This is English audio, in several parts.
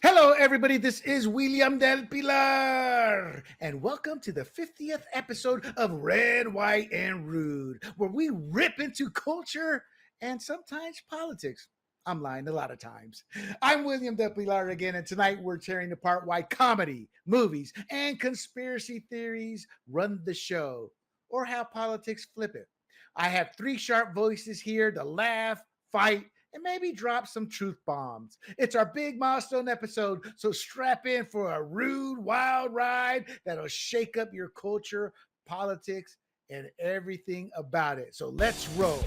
Hello, everybody. This is William del Pilar, and welcome to the 50th episode of Red, White, and Rude, where we rip into culture and sometimes politics. I'm lying a lot of times. I'm William del Pilar again, and tonight we're tearing apart why comedy, movies, and conspiracy theories run the show, or how politics flip it. I have three sharp voices here to laugh, fight, and maybe drop some truth bombs. It's our big milestone episode, so strap in for a rude, wild ride that'll shake up your culture, politics, and everything about it. So let's roll.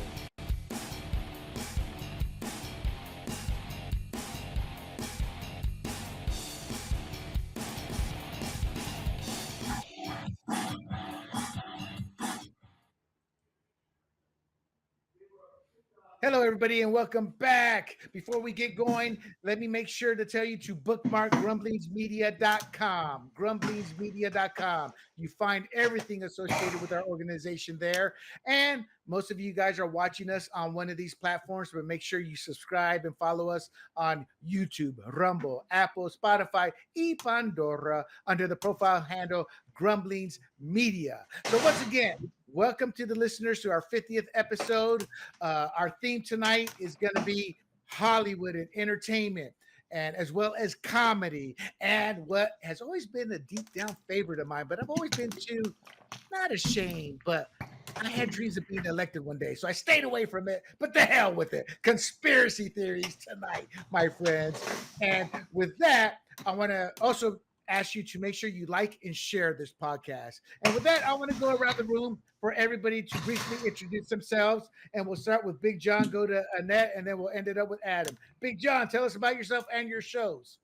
Hello, everybody, and welcome back. Before we get going, let me make sure to tell you to bookmark grumblingsmedia.com. Grumblingsmedia.com. You find everything associated with our organization there. And most of you guys are watching us on one of these platforms, but make sure you subscribe and follow us on YouTube, Rumble, Apple, Spotify, y Pandora under the profile handle Grumblings Media. So once again, welcome to the listeners to our 50th episode. Our theme tonight is going to be Hollywood and entertainment, and as well as comedy, and what has always been a deep down favorite of mine, but I've always been too, not ashamed, but I had dreams of being elected one day, so I stayed away from it, but the hell with it. Conspiracy theories tonight, my friends. And with that, I want to also ask you to make sure you like and share this podcast. And with that, I want to go around the room for everybody to briefly introduce themselves. And we'll start with Big John, go to Annette, and then we'll end it up with Adam. Big John, tell us about yourself and your shows.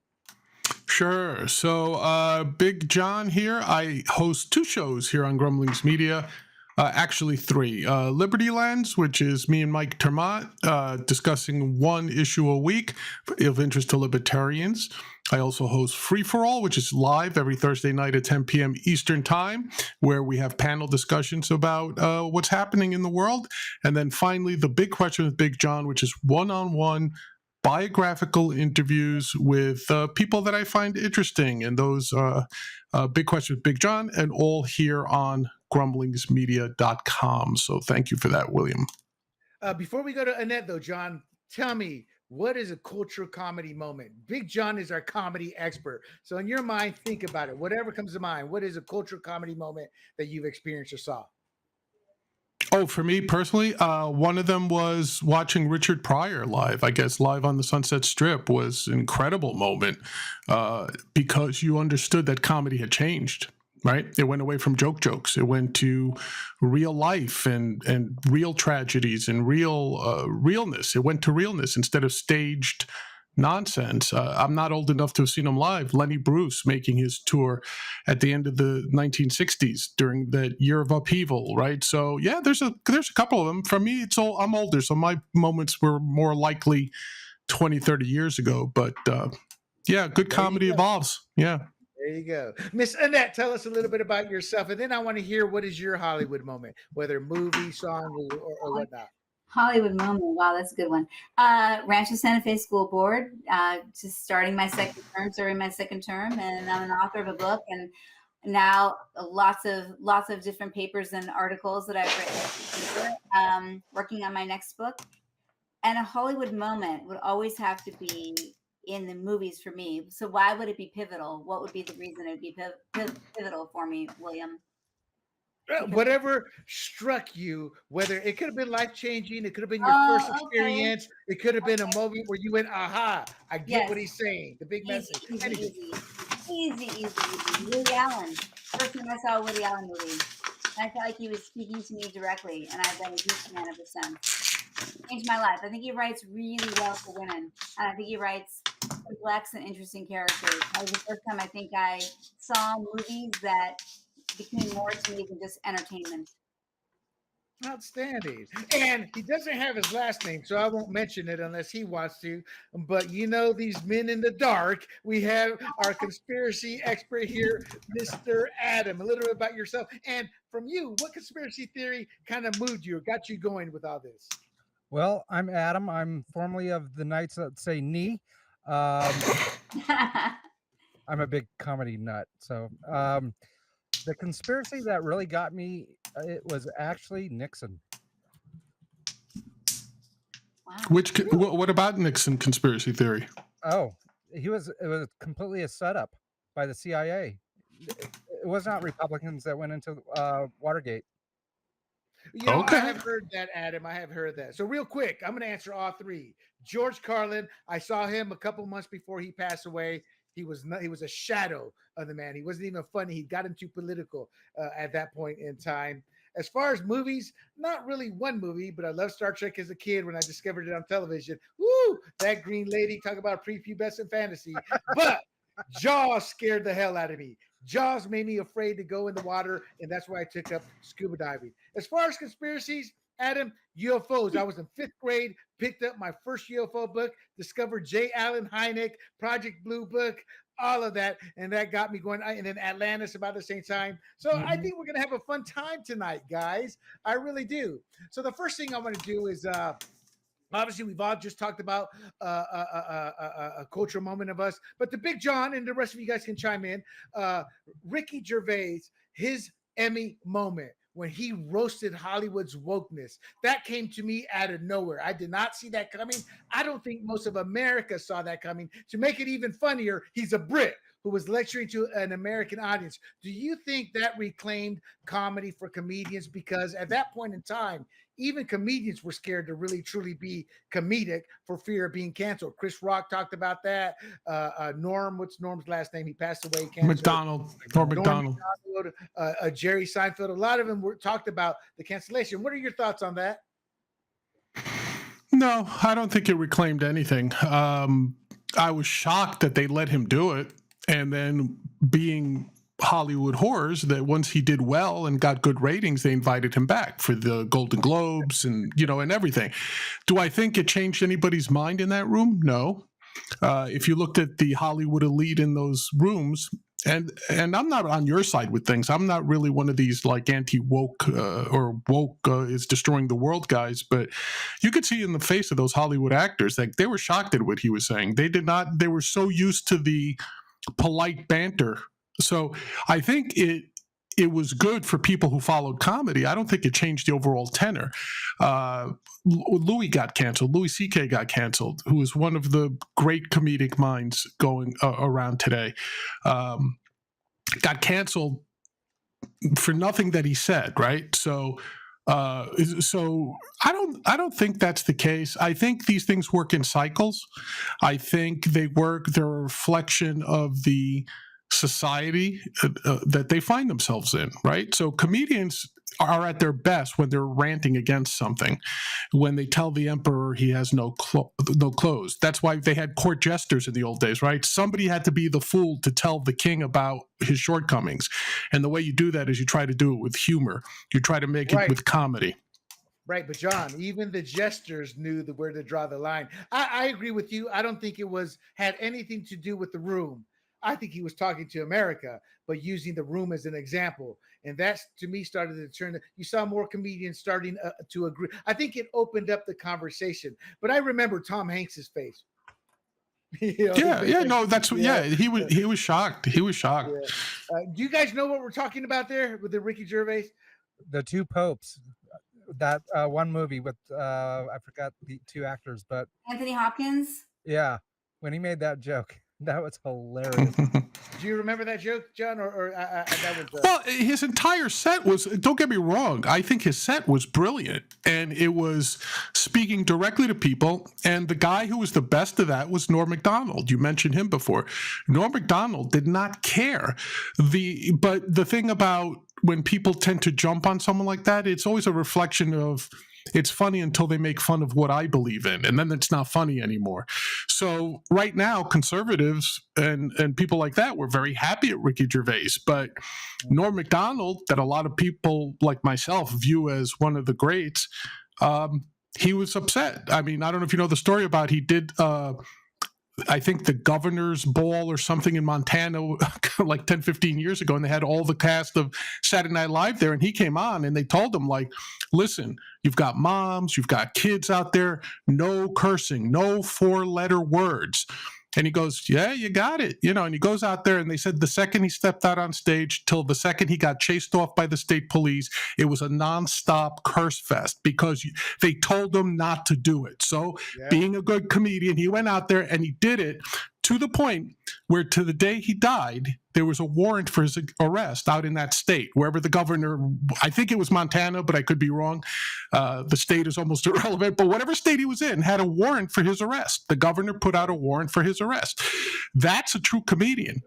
Sure. So, Big John here. I host two shows here on Grumblings Media. Actually, three. Liberty Lens, which is me and Mike Termott discussing one issue a week of interest to libertarians. I also host Free for All, which is live every Thursday night at 10 p.m. Eastern Time, where we have panel discussions about what's happening in the world. And then finally, The Big Question with Big John, which is one-on-one biographical interviews with people that I find interesting, and those Big Question with Big John, and all here on grumblingsmedia.com. So thank you for that, William. Before we go to Annette, though, John, tell me, what is a cultural comedy moment? Big John is our comedy expert. So in your mind, think about it. Whatever comes to mind, what is a cultural comedy moment that you've experienced or saw? Oh, for me personally, one of them was watching Richard Pryor live. I guess live on the Sunset Strip was an incredible moment because you understood that comedy had changed, right? It went away from jokes. It went to real life and real tragedies and real realness. It went to realness instead of staged nonsense. I'm not old enough to have seen him live. Lenny Bruce making his tour at the end of the 1960s during that year of upheaval, right? So yeah, there's a couple of them. For me, it's all, I'm older, so my moments were more likely 20, 30 years ago. But yeah, good comedy evolves. Yeah. There you go. Miss Annette, tell us a little bit about yourself, and then I want to hear what is your Hollywood moment, whether movie, song, or whatnot. Hollywood moment. Wow, that's a good one. Rancho Santa Fe School Board, just starting my serving my second term, and I'm an author of a book, and now lots of different papers and articles that I've written, working on my next book. And a Hollywood moment would always have to be in the movies for me. So why would it be pivotal? What would be the reason it would be pivotal for me, William? Whatever struck you, whether it could have been life-changing, it could have been your first experience, it could have been a moment where you went, aha, I get what he's saying, the big message. Easy. Woody Allen. First time I saw a Woody Allen movie. I felt like he was speaking to me directly, and I've been a huge fan ever since. Changed my life. I think he writes really well for women, and I think he writes complex and interesting characters. That was the first time I think I saw movies that became more to me than just entertainment. Outstanding. And he doesn't have his last name, so I won't mention it unless he wants to. But you know, these men in the dark, we have our conspiracy expert here, Mr. Adam. A little bit about yourself. And from you, what conspiracy theory kind of moved you or got you going with all this? Well, I'm Adam. I'm formerly of the Knights that say knee. I'm a big comedy nut. So the conspiracy that really got me, it was actually Nixon. Wow. What about Nixon conspiracy theory? Oh, it was completely a setup by the CIA. It was not Republicans that went into Watergate. You know, I Okay. have heard that, Adam. I have heard that. So real quick, I'm going to answer all three. George Carlin, I saw him a couple months before he passed away. He was a shadow of the man. He wasn't even funny. He got into political at that point in time. As far as movies, not really one movie, but I loved Star Trek as a kid when I discovered it on television. Woo! That green lady, talk about prepubescent fantasy. But Jaws scared the hell out of me. Jaws made me afraid to go in the water, and that's why I took up scuba diving. As far as conspiracies, Adam, UFOs. I was in 5th grade, picked up my first UFO book, discovered J. Allen Hynek, Project Blue Book, all of that, and that got me going. And then Atlantis about the same time. So I think we're going to have a fun time tonight, guys. I really do. So the first thing I want to do is obviously, we've all just talked about a cultural moment of us, but the Big John and the rest of you guys can chime in. Ricky Gervais, his Emmy moment when he roasted Hollywood's wokeness, that came to me out of nowhere. I did not see that coming. I don't think most of America saw that coming. To make it even funnier, he's a Brit who was lecturing to an American audience. Do you think that reclaimed comedy for comedians? Because at that point in time, even comedians were scared to really truly be comedic for fear of being canceled. Chris Rock talked about that. Norm, what's Norm's last name? He passed away. Cancer. McDonald. Jerry Seinfeld. A lot of them talked about the cancellation. What are your thoughts on that? No, I don't think it reclaimed anything. I was shocked that they let him do it. And then being Hollywood horrors, that once he did well and got good ratings, they invited him back for the Golden Globes and, and everything. Do I think it changed anybody's mind in that room? No. If you looked at the Hollywood elite in those rooms, and I'm not on your side with things. I'm not really one of these like anti-woke or woke is destroying the world guys, but you could see in the face of those Hollywood actors that they were shocked at what he was saying. They were so used to the polite banter. So I think it was good for people who followed comedy. I don't think it changed the overall tenor. Louis got canceled. Louis C.K. got canceled, who is one of the great comedic minds going around today. Got canceled for nothing that he said, right? So I don't think that's the case. I think these things work in cycles. I think they're a reflection of the society that they find themselves in, right? So comedians are at their best when they're ranting against something, when they tell the emperor he has no clothes. That's why they had court jesters in the old days, right? Somebody had to be the fool to tell the king about his shortcomings. And the way you do that is you try to do it with humor. You try to make it with comedy. Right, but John, even the jesters knew where to draw the line. I agree with you. I don't think it had anything to do with the room. I think he was talking to America, but using the room as an example. And that's, to me, started to turn. You saw more comedians starting to agree. I think it opened up the conversation. But I remember Tom Hanks's face. He was shocked. He was shocked. Yeah. Do you guys know what we're talking about there with the Ricky Gervais? The Two Popes. That one movie with I forgot the two actors, but Anthony Hopkins. Yeah, when he made that joke. That was hilarious. Do you remember that joke, John? That was well, his entire set was, don't get me wrong, I think his set was brilliant. And it was speaking directly to people. And the guy who was the best of that was Norm Macdonald. You mentioned him before. Norm Macdonald did not care. But the thing about when people tend to jump on someone like that, it's always a reflection of, it's funny until they make fun of what I believe in, and then it's not funny anymore. So right now, conservatives and people like that were very happy at Ricky Gervais, but Norm Macdonald, that a lot of people like myself view as one of the greats, he was upset. I mean, I don't know if you know the story about he did I think the governor's ball or something in Montana like 10, 15 years ago, and they had all the cast of Saturday Night Live there, and he came on and they told him, like, listen, you've got moms, you've got kids out there, no cursing, no 4-letter words. And he goes, yeah, you got it. And he goes out there, and they said the second he stepped out on stage till the second he got chased off by the state police, it was a nonstop curse fest because they told him not to do it. So being a good comedian, he went out there and he did it to the point where to the day he died, there was a warrant for his arrest out in that state, wherever the governor, I think it was Montana, but I could be wrong. The state is almost irrelevant, but whatever state he was in had a warrant for his arrest. The governor put out a warrant for his arrest. That's a true comedian.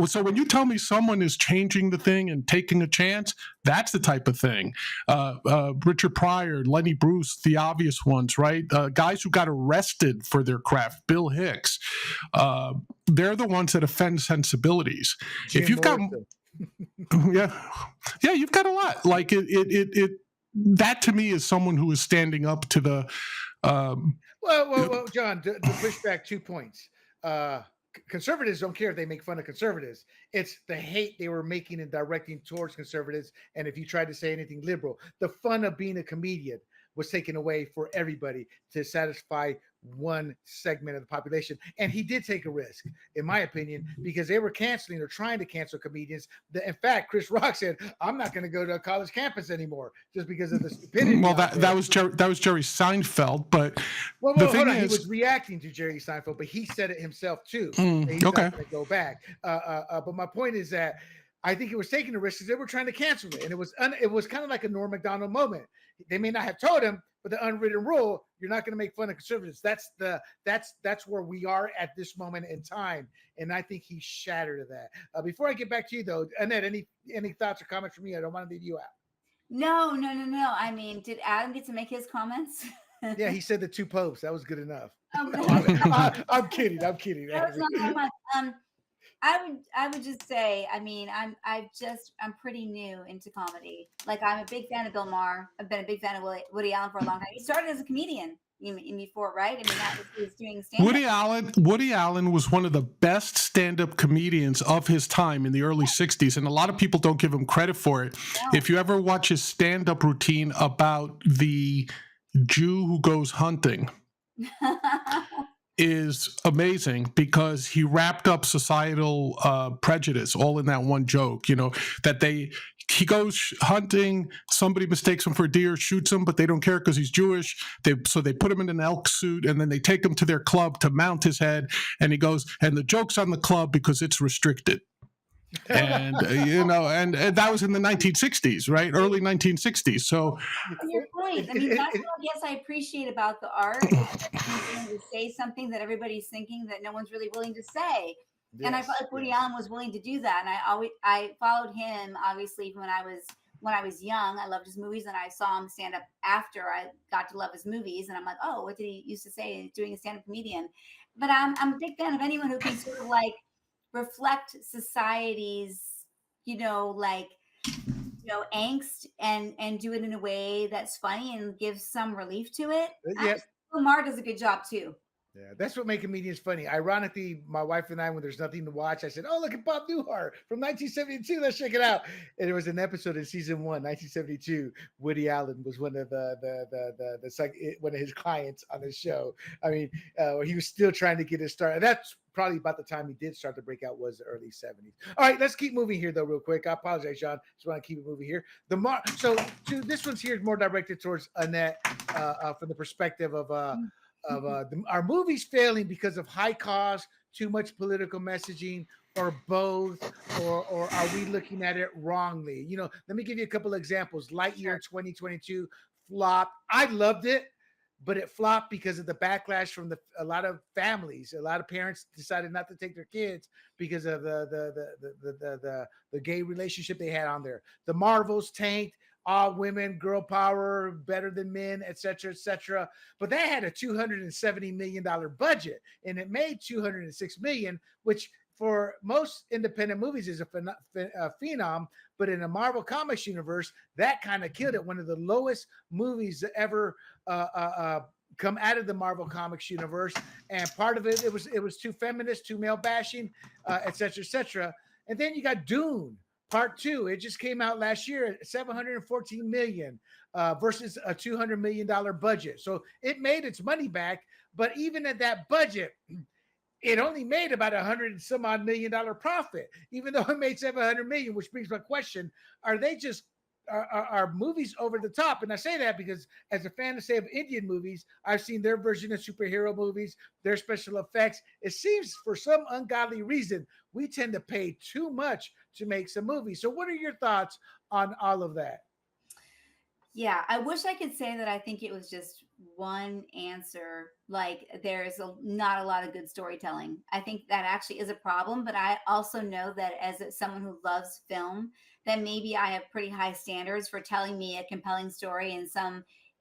So when you tell me someone is changing the thing and taking a chance, that's the type of thing. Richard Pryor, Lenny Bruce, the obvious ones, right? Guys who got arrested for their craft, Bill Hicks, they're the ones that offend sensibilities. Jim if you've Morrison. got, yeah, you've got a lot. Like it that to me is someone who is standing up to the. Well, John, to push back 2 points. Conservatives don't care if they make fun of conservatives. It's the hate they were making and directing towards conservatives. And if you tried to say anything liberal, the fun of being a comedian was taken away for everybody to satisfy one segment of the population. And he did take a risk, in my opinion, because they were canceling or trying to cancel comedians. In fact, Chris Rock said, I'm not going to go to a college campus anymore just because of the stupidity. Well, that was Jerry Seinfeld, but well, hold on. He was reacting to Jerry Seinfeld, but he said it himself too. He's not going to go back. But my point is that I think it was taking a risk because they were trying to cancel it, and it was kind of like a Norm Macdonald moment. They may not have told him, but the unwritten rule: you're not going to make fun of conservatives. That's where we are at this moment in time, and I think he shattered that. Before I get back to you, though, Annette, any thoughts or comments from you? I don't want to leave you out. No. I mean, did Adam get to make his comments? Yeah, he said the 2 popes. That was good enough. I'm kidding. That was not that much. I would just say, I mean, I'm pretty new into comedy. Like, I'm a big fan of Bill Maher. I've been a big fan of Woody Allen for a long time. He started as a comedian before, right? I mean, that was, he was doing stand-up. Woody Allen was one of the best stand-up comedians of his time in the early 60s, and a lot of people don't give him credit for it. No. If you ever watch his stand-up routine about the Jew who goes hunting, is amazing because he wrapped up societal prejudice all in that one joke, that he goes hunting, somebody mistakes him for a deer, shoots him, but they don't care because he's Jewish. So they put him in an elk suit and then they take him to their club to mount his head. And he goes, and the joke's on the club because it's restricted. And and that was in the 1960s, right? Early 1960s. So to your point, I mean, that's what I guess I appreciate about the art, is that he's willing to say something that everybody's thinking that no one's really willing to say. Yes, and I felt like Woody Allen was willing to do that. And I followed him obviously when I was young. I loved his movies, and I saw him stand up after I got to love his movies. And I'm like, oh, what did he used to say doing a stand up comedian? But I'm a big fan of anyone who can sort of like reflect society's, angst and do it in a way that's funny and gives some relief to it. Yes. Lamar does a good job too. Yeah, that's what makes comedians funny. Ironically, my wife and I, when there's nothing to watch, I said, oh, look at Bob Newhart from 1972. Let's check it out. And there was an episode in season 1, 1972. Woody Allen was one of one of his clients on the show. I mean, he was still trying to get his start. And that's probably about the time he did start to break out, was the early 70s. All right, let's keep moving here, though, real quick. I apologize, Sean. Just want to keep it moving here. This one's here is more directed towards Annette from the perspective of our movies failing because of high cost, too much political messaging, or both, or are we looking at it wrongly? Let me give you a couple of examples. Lightyear 2022 flopped. I loved it, but it flopped because of the backlash from a lot of families. A lot of parents decided not to take their kids because of the gay relationship they had on there. The Marvels tanked. All women, girl power, better than men, et cetera, et cetera. But that had a $270 million budget, and it made $206 million, which for most independent movies is a phenom. But in the Marvel Comics universe, that kind of killed it. One of the lowest movies that ever come out of the Marvel Comics universe. And part of it was too feminist, too male bashing, et cetera, et cetera. And then you got Dune. Part 2, it just came out last year, $714 million versus a $200 million budget. So it made its money back, but even at that budget, it only made about $100 profit, even though it made 700 million. Which brings my question: are they just are movies over the top? And I say that because, as a fan, to say, of Indian movies, I've seen their version of superhero movies, their special effects. It seems for some ungodly reason we tend to pay too much to make some movies. So, what are your thoughts on all of that? Yeah, I wish I could say that I think it was just one answer. Like not a lot of good storytelling. I think that actually is a problem, but I also know that someone who loves film, that maybe I have pretty high standards for telling me a compelling story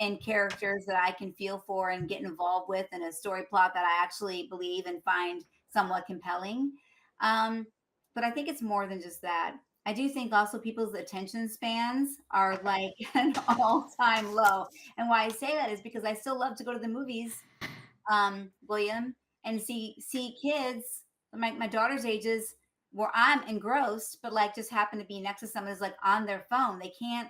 and characters that I can feel for and get involved with, and a story plot that I actually believe and find somewhat compelling. Um, but I think it's more than just that. I do think also people's attention spans are like an all-time low. And why I say that is because I still love to go to the movies, William, and see kids, my daughter's ages, where I'm engrossed, but like just happen to be next to someone who's like on their phone. They can't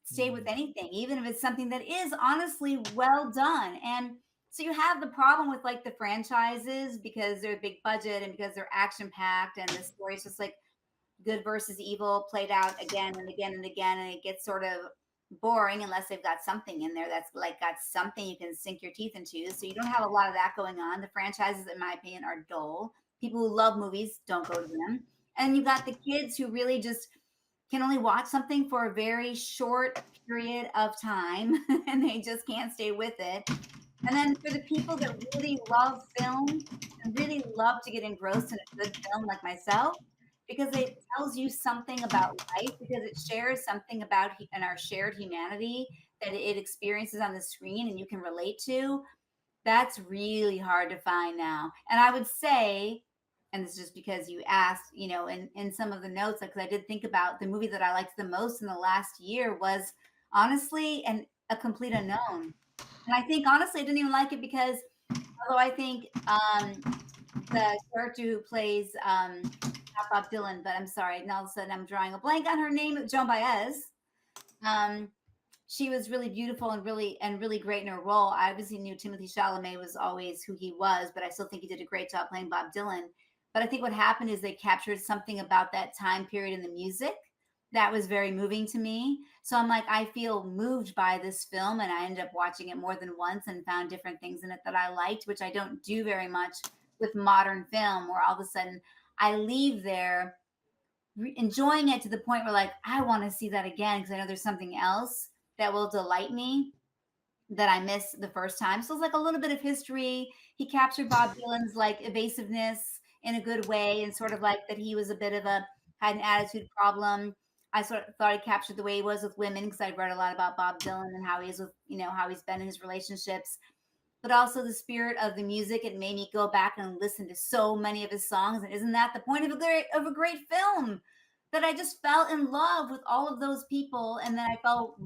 stay with anything, even if it's something that is honestly well done. And so you have the problem with like the franchises because they're big budget and because they're action packed, and the story is just like good versus evil played out again and again and again, and it gets sort of boring unless they've got something in there that's like got something you can sink your teeth into. So you don't have a lot of that going on. The franchises, in my opinion, are dull. People who love movies don't go to them. And you got the kids who really just can only watch something for a very short period of time and they just can't stay with it. And then for the people that really love film and really love to get engrossed in a good film like myself, because it tells you something about life, because it shares something about and our shared humanity that it experiences on the screen and you can relate to, that's really hard to find now. And I would say, and it's just because you asked, in some of the notes, because I did think about the movie that I liked the most in the last year was honestly a complete unknown. And I think honestly I didn't even like it because although I think the character who plays not Bob Dylan, but I'm sorry, now all of a sudden I'm drawing a blank on her name, Joan Baez. Um, she was really beautiful and really great in her role. I obviously knew Timothy Chalamet was always who he was, but I still think he did a great job playing Bob Dylan. But I think what happened is they captured something about that time period in the music that was very moving to me. So I'm like, I feel moved by this film, and I ended up watching it more than once and found different things in it that I liked, which I don't do very much with modern film, where all of a sudden I leave there enjoying it to the point where like I want to see that again because I know there's something else that will delight me that I missed the first time. So it's like a little bit of history. He captured Bob Dylan's like evasiveness in a good way, and sort of like that he was a bit of had an attitude problem. I sort of thought he captured the way he was with women because I'd read a lot about Bob Dylan and how he is with, how he's been in his relationships, but also the spirit of the music. It made me go back and listen to so many of his songs. And isn't that the point of a great film? That I just fell in love with all of those people, and then I fell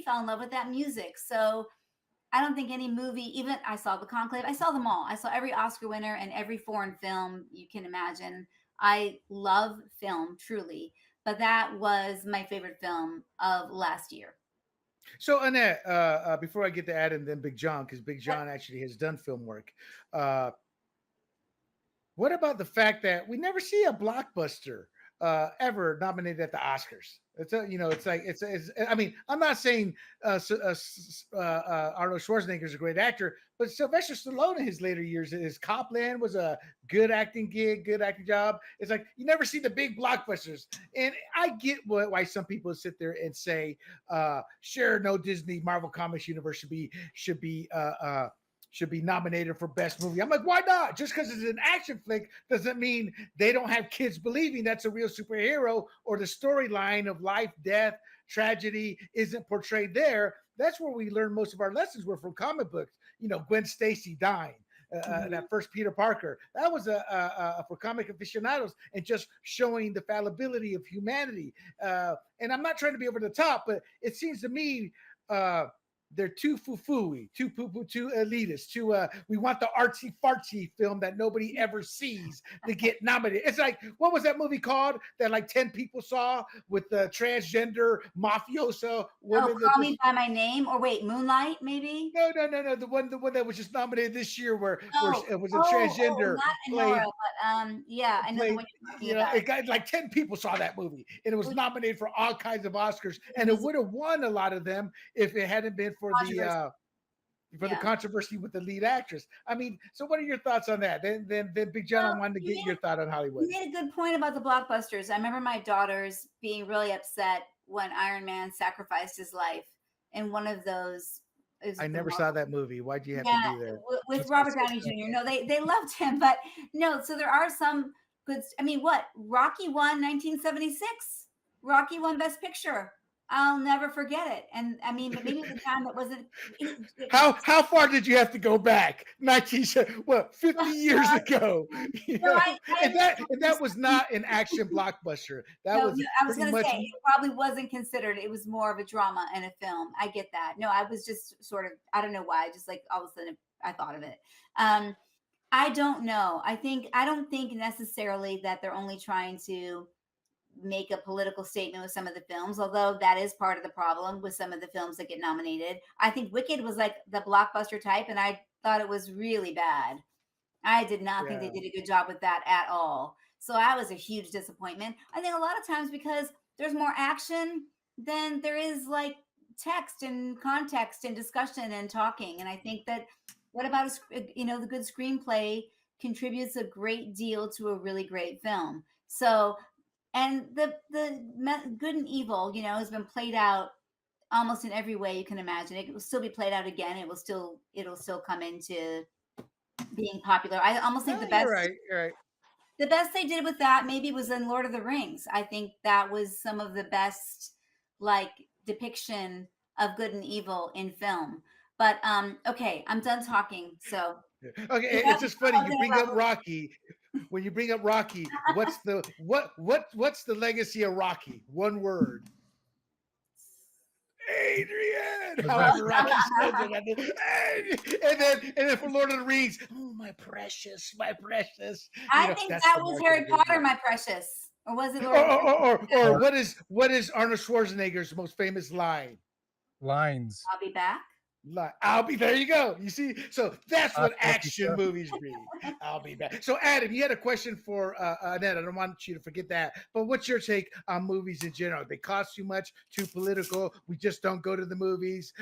fell in love with that music. So I don't think any movie, even I saw The Conclave, I saw them all. I saw every Oscar winner and every foreign film you can imagine. I love film, truly. But that was my favorite film of last year. So Annette, before I get to Adam, then Big John, because Big John actually has done film work. Uh, what about the fact that we never see a blockbuster ever nominated at the Oscars? I mean, I'm not saying Arnold Schwarzenegger is a great actor, but Sylvester Stallone in his later years, his Copland was a good acting gig, good acting job. It's like you never see the big blockbusters, and I get why some people sit there and say, "Sure, no Disney Marvel Comics universe should be nominated for best movie." I'm like, why not? Just because it's an action flick doesn't mean they don't have kids believing that's a real superhero, or the storyline of life, death, tragedy isn't portrayed there. That's where we learn most of our lessons were from comic books. Gwen Stacy dying. That first Peter Parker, that was for comic aficionados, and just showing the fallibility of humanity. And I'm not trying to be over the top, but it seems to me they're too foo-fooey, too poo-poo, too elitist, too we want the artsy fartsy film that nobody ever sees to get nominated. It's like, what was that movie called that like 10 people saw with the transgender mafioso woman? Call Me by My Name, or wait, Moonlight, maybe? No. The one that was just nominated this year where it was a transgender not played. Enora, but yeah, I know the one you're talking about. It got like 10 people saw that movie, and it was nominated for all kinds of Oscars, and it would have won a lot of them if it hadn't been for the controversy with the lead actress. I mean, so what are your thoughts on that? Then Big John, I wanted to get your thought on Hollywood. You made a good point about the blockbusters. I remember my daughters being really upset when Iron Man sacrificed his life in one of those. I never saw that movie. Why'd you have to be there? With Robert Downey Jr. No, they loved him, but no. So there are some good. I mean, what Rocky won 1976. Rocky won Best Picture. I'll never forget it. And I mean, but maybe at the time it wasn't. How far did you have to go back? 50 years ago. And that was not an action blockbuster. I was going to say it probably wasn't considered. It was more of a drama and a film. I get that. No, I was just sort of, I don't know why. Just like all of a sudden I thought of it. I don't know. I don't think necessarily that they're only trying to make a political statement with some of the films, although that is part of the problem with some of the films that get nominated. I think Wicked was like the blockbuster type, and I thought it was really bad. I did not think they did a good job with that at all. So that was a huge disappointment. I think a lot of times because there's more action than there is like text and context and discussion and talking. And I think that what about the good screenplay contributes a great deal to a really great film. So, and the good and evil, has been played out almost in every way you can imagine. It will still be played out again. It'll still come into being popular. I almost think the best. You're right. The best they did with that maybe was in Lord of the Rings. I think that was some of the best depiction of good and evil in film. But okay, I'm done talking. So okay, it's just funny you bring up Rocky. When you bring up Rocky, what's the legacy of Rocky? One word. Adrian. However, Rocky says it. And then for Lord of the Rings, oh my precious. I think that was Harry Potter, my precious. Or was it Lord or what is Arnold Schwarzenegger's most famous line? Lines. I'll be back. There you go. You see, so that's what action movies bring. I'll be back. So Adam, you had a question for Annette. I don't want you to forget that. But what's your take on movies in general? They cost too much, too political. We just don't go to the movies.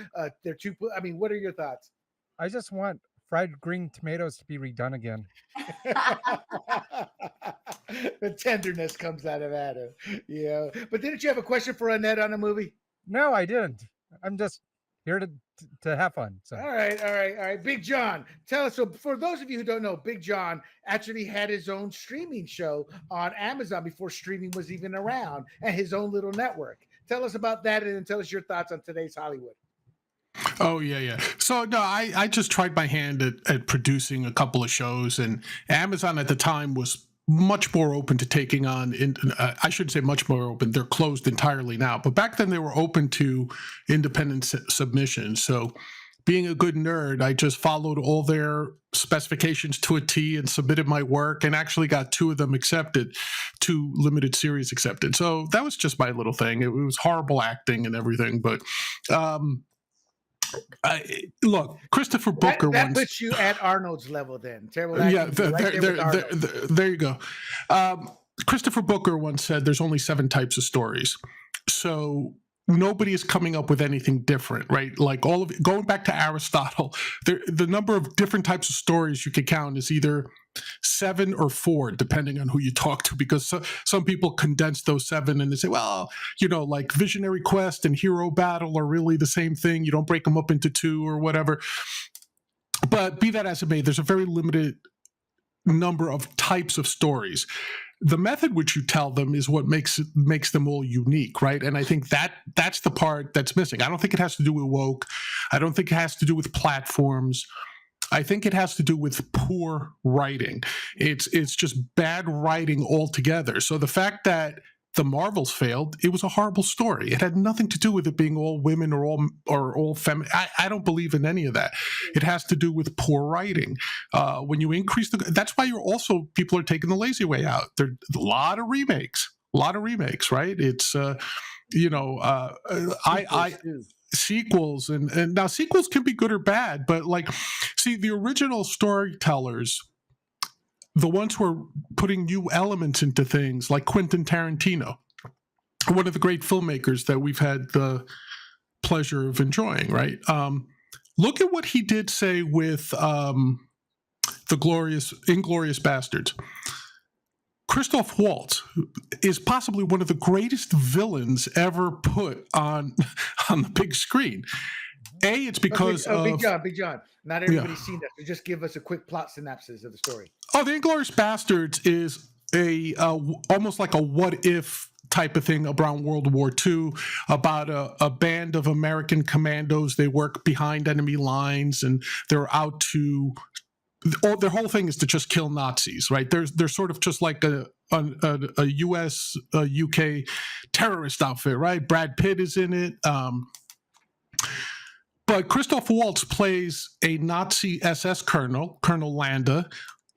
They're too. I mean, what are your thoughts? I just want fried green tomatoes to be redone again. The tenderness comes out of Adam. Yeah. But didn't you have a question for Annette on a movie? No, I didn't. I'm just here to have fun. So. All right. Big John, tell us. So for those of you who don't know, Big John actually had his own streaming show on Amazon before streaming was even around, and his own little network. Tell us about that, and then tell us your thoughts on today's Hollywood. Oh, yeah. So, no, I just tried my hand at producing a couple of shows, and Amazon at the time was much more open to taking on, I shouldn't say much more open, they're closed entirely now, but back then they were open to independent submissions. So being a good nerd, I just followed all their specifications to a T and submitted my work, and actually got 2 of them accepted, 2 limited series accepted. So that was just my little thing. It was horrible acting and everything, but look, Christopher Booker that puts you at Arnold's level then. Terrible acting. Yeah, there you go. Christopher Booker once said there's only 7 types of stories. So nobody is coming up with anything different, right? Like all of it, going back to Aristotle, the number of different types of stories you could count is either 7 or 4, depending on who you talk to, because some people condense those 7 and they say, well, like Visionary Quest and Hero Battle are really the same thing. You don't break them up into 2 or whatever. But be that as it may, there's a very limited number of types of stories. The method which you tell them is what makes them all unique, right? And I think that's the part that's missing. I don't think it has to do with woke. I don't think it has to do with platforms. I think it has to do with poor writing. It's just bad writing altogether. So the fact that the Marvels failed, it was a horrible story. It had nothing to do with it being all women or all feminine. I don't believe in any of that. It has to do with poor writing. When you increase that's why people are taking the lazy way out. There a lot of remakes, right? It's sequels and now sequels can be good or bad, but see, the original storytellers, the ones who are putting new elements into things, like Quentin Tarantino, one of the great filmmakers that we've had the pleasure of enjoying, right? Look at what he did, say, with the Inglorious Bastards. Christoph Waltz is possibly one of the greatest villains ever put on the big screen. It's because Big John. Not everybody's seen that, so just give us a quick plot synopsis of the story. Oh, the Inglourious Bastards is a almost like a what if type of thing around World War II, about a band of American commandos. They work behind enemy lines, and they're out to. Their whole thing is to just kill Nazis, right? They're sort of just like a U.S. UK terrorist outfit, right? Brad Pitt is in it. But Christoph Waltz plays a Nazi SS colonel, Colonel Landa,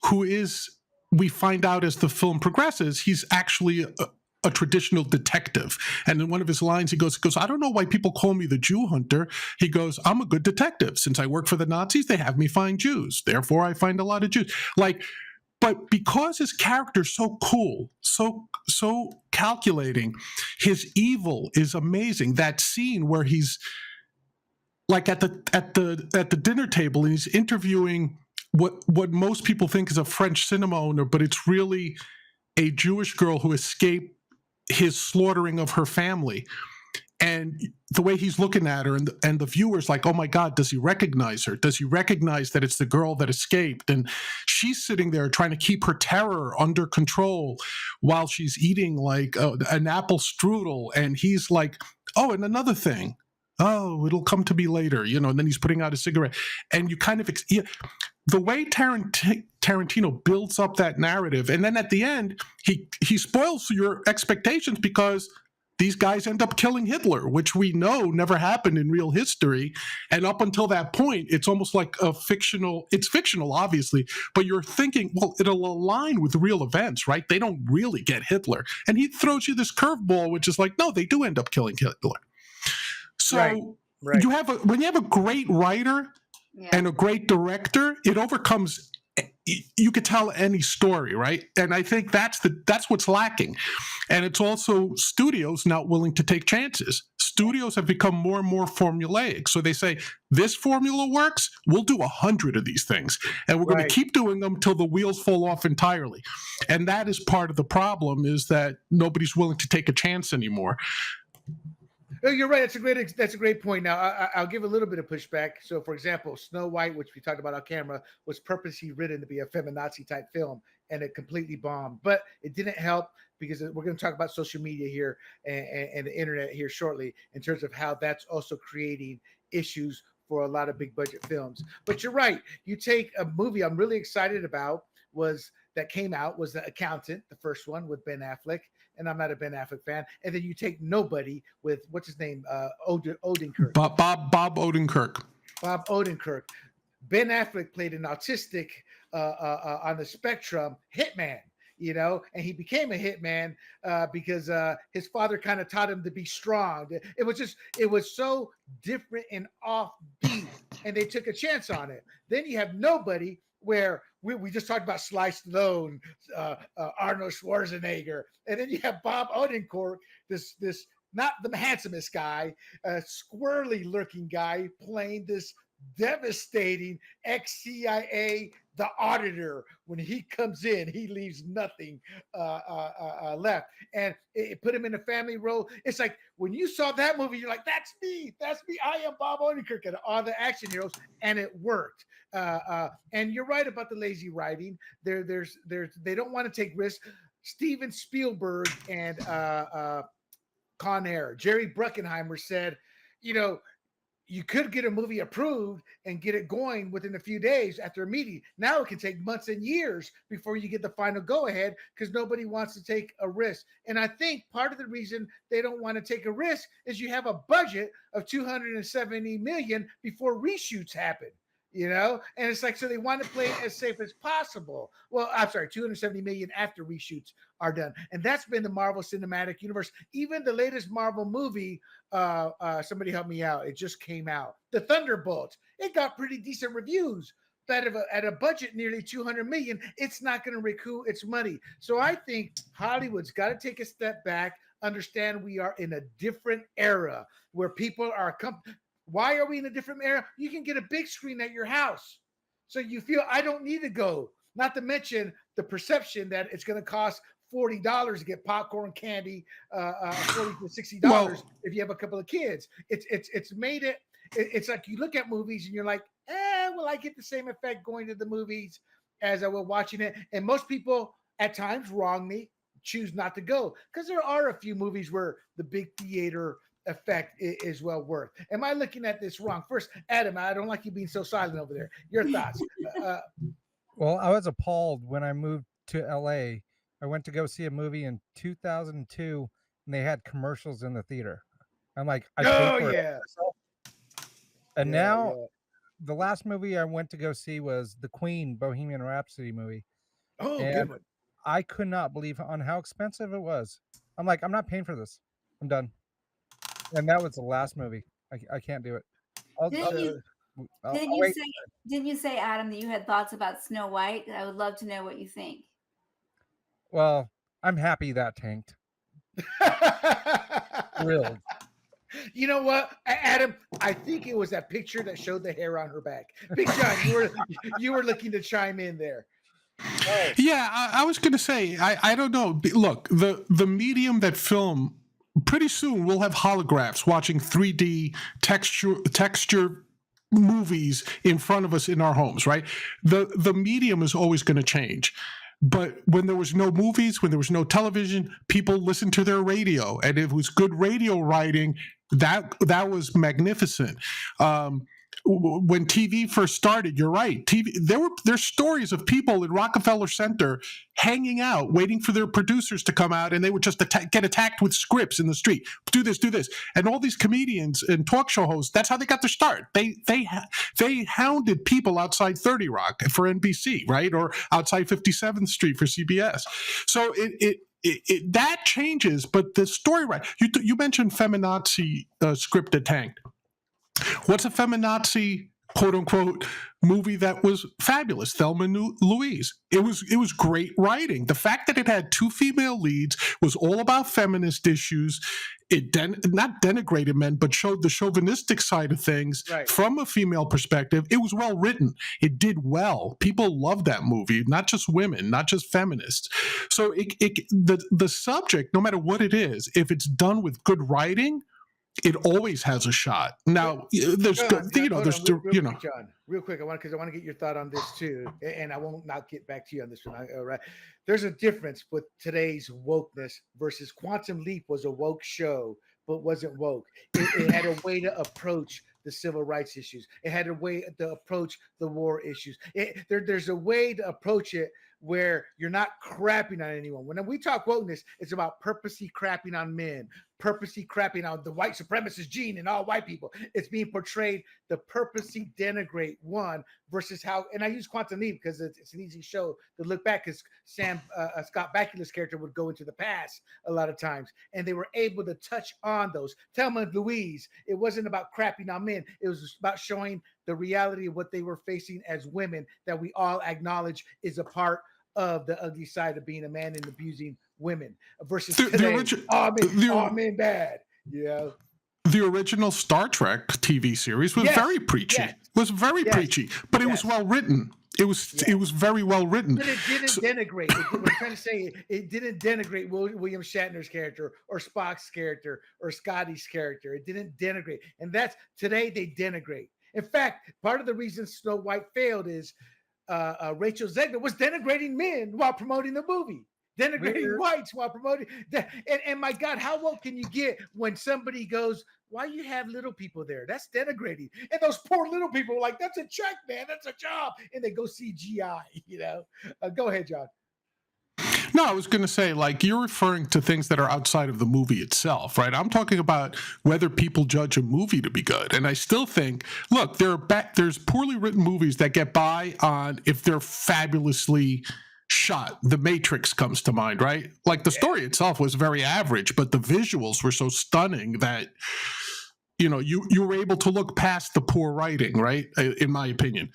who is, we find out as the film progresses, he's actually a traditional detective. And in one of his lines, he goes, I don't know why people call me the Jew hunter. He goes, I'm a good detective. Since I work for the Nazis, they have me find Jews. Therefore, I find a lot of Jews. But because his character's so cool, so calculating, his evil is amazing. That scene where he's like at the dinner table and he's interviewing what most people think is a French cinema owner, but it's really a Jewish girl who escaped his slaughtering of her family. And the way he's looking at her, and the viewer's like, oh my God, does he recognize her? Does he recognize that it's the girl that escaped? And she's sitting there trying to keep her terror under control while she's eating like an apple strudel. And he's like, oh, and another thing. Oh, it'll come to me later, and then he's putting out a cigarette. And you kind of, the way Tarantino builds up that narrative, and then at the end, he spoils your expectations because these guys end up killing Hitler, which we know never happened in real history. And up until that point, it's almost like it's fictional, obviously, but you're thinking, well, it'll align with real events, right? They don't really get Hitler. And he throws you this curveball, which is like, no, they do end up killing Hitler. So right. When you have a great writer and a great director, it overcomes. You could tell any story, right? And I think that's what's lacking. And it's also studios not willing to take chances. Studios have become more and more formulaic. So they say, this formula works, we'll do 100 of these things. And we're going to keep doing them till the wheels fall off entirely. And that is part of the problem, is that nobody's willing to take a chance anymore. No, you're right. That's a great point. Now, I'll give a little bit of pushback. So, for example, Snow White, which we talked about on camera, was purposely written to be a feminazi type film, and it completely bombed. But it didn't help, because we're going to talk about social media here and the internet here shortly, in terms of how that's also creating issues for a lot of big budget films. But you're right. You take a movie I'm really excited about that came out was The Accountant, the first one with Ben Affleck. And I'm not a Ben Affleck fan. And then you take Nobody with, what's his name? Odenkirk. Bob Odenkirk. Bob Odenkirk. Ben Affleck played an autistic on the spectrum hitman, and he became a hitman because his father kind of taught him to be strong. It was so different and offbeat, and they took a chance on it. Then you have Nobody, where we just talked about Sly Stallone, Arnold Schwarzenegger, and then you have Bob Odenkirk, this not the handsomest guy, squirrely looking guy, playing this devastating ex-CIA, the auditor. When he comes in, he leaves nothing left, and it put him in a family role. It's like when you saw that movie, you're like, that's me. I am Bob Odenkirk, and all the action heroes, and it worked. And you're right about the lazy writing. They don't want to take risks. Steven Spielberg and Con Air, Jerry Bruckheimer said, you could get a movie approved and get it going within a few days after a meeting. Now it can take months and years before you get the final go ahead because nobody wants to take a risk. And I think part of the reason they don't want to take a risk is you have a budget of 270 million before reshoots happen. And it's like, so they want to play it as safe as possible. Well, I'm sorry, 270 million after reshoots are done. And that's been the Marvel Cinematic Universe. Even the latest Marvel movie, somebody help me out, it just came out, The Thunderbolts. It got pretty decent reviews. But at a budget nearly 200 million, it's not going to recoup its money. So I think Hollywood's got to take a step back, understand we are in a different era where people are why are we in a different era? You can get a big screen at your house. So you feel I don't need to go. Not to mention the perception that it's going to cost $40 to get popcorn, candy, $40 to $60 if you have a couple of kids. It's made it. It's like you look at movies and you're like, will I get the same effect going to the movies as I will watching it? And most people at times wrongly choose not to go because there are a few movies where the big theater effect is well worth. Am I looking at this wrong? First, Adam, I don't like you being so silent over there. Your thoughts? Well, I was appalled when I moved to LA. I went to go see a movie in 2002 and they had commercials in the theater. I'm like, I paid for it. And now the last movie I went to go see was the Queen Bohemian Rhapsody movie. Oh, and good one. I could not believe on how expensive it was. I'm like, I'm not paying for this. I'm done. And that was the last movie. I can't do it. Didn't you say, Adam, that you had thoughts about Snow White? I would love to know what you think. Well, I'm happy that tanked. Thrilled. You know what, Adam? I think it was that picture that showed the hair on her back. Big John, you were looking to chime in there. Oh. Yeah, I was going to say, I don't know. Look, the medium that film, pretty soon we'll have holographs watching 3D texture movies in front of us in our homes, right? The medium is always going to change. But when there was no movies, when there was no television, people listened to their radio, and if it was good radio writing, that was magnificent. When TV first started, you're right. There's stories of people in Rockefeller Center hanging out, waiting for their producers to come out, and they would just get attacked with scripts in the street. Do this, and all these comedians and talk show hosts. That's how they got their start. They hounded people outside 30 Rock for NBC, right, or outside 57th Street for CBS. So that changes, but the story, right? You mentioned feminazi script that tanked. What's a feminazi, quote unquote, movie that was fabulous? Thelma and Louise. It was great writing. The fact that it had two female leads was all about feminist issues. It not denigrated men, but showed the chauvinistic side of things from a female perspective. It was well written. It did well. People loved that movie, not just women, not just feminists. So the subject, no matter what it is, if it's done with good writing, it always has a shot. Now, there's, John, John, real quick, I want to get your thought on this too, and I won't not get back to you on this one. All right, there's a difference with today's wokeness versus Quantum Leap was a woke show, but wasn't woke. It had a way to approach the civil rights issues. It had a way to approach the war issues. There's a way to approach it where you're not crapping on anyone. When we talk wokeness, it's about purposely crapping on men, purposely crapping on the white supremacist gene and all white people. It's being portrayed to purposely denigrate one versus how, and I use Quantum Leap because it's an easy show to look back because Scott Bakula's character would go into the past a lot of times, and they were able to touch on those. Thelma and Louise, it wasn't about crapping on men. It was about showing the reality of what they were facing as women that we all acknowledge is a part of the ugly side of being a man and abusing women versus today, all men bad. Yeah. The original Star Trek TV series was very preachy. Yes. Was very preachy, but it was well written. It was very well written. But it didn't denigrate. What I'm trying to say, it didn't denigrate William Shatner's character or Spock's character or Scotty's character. It didn't denigrate. And that's today they denigrate. In fact, part of the reason Snow White failed is Rachel Zegler was denigrating men while promoting the movie. denigrating whites while promoting that. And my God, how woke can you get when somebody goes, why you have little people there? That's denigrating. And those poor little people are like, that's a check, man. That's a job. And they go see GI, Go ahead, John. No, I was going to say, like, you're referring to things that are outside of the movie itself, right? I'm talking about whether people judge a movie to be good. And I still think, look, there's poorly written movies that get by on if they're fabulously shot. The Matrix comes to mind, right? Like, the story itself was very average, but the visuals were so stunning that, you were able to look past the poor writing, right? In my opinion.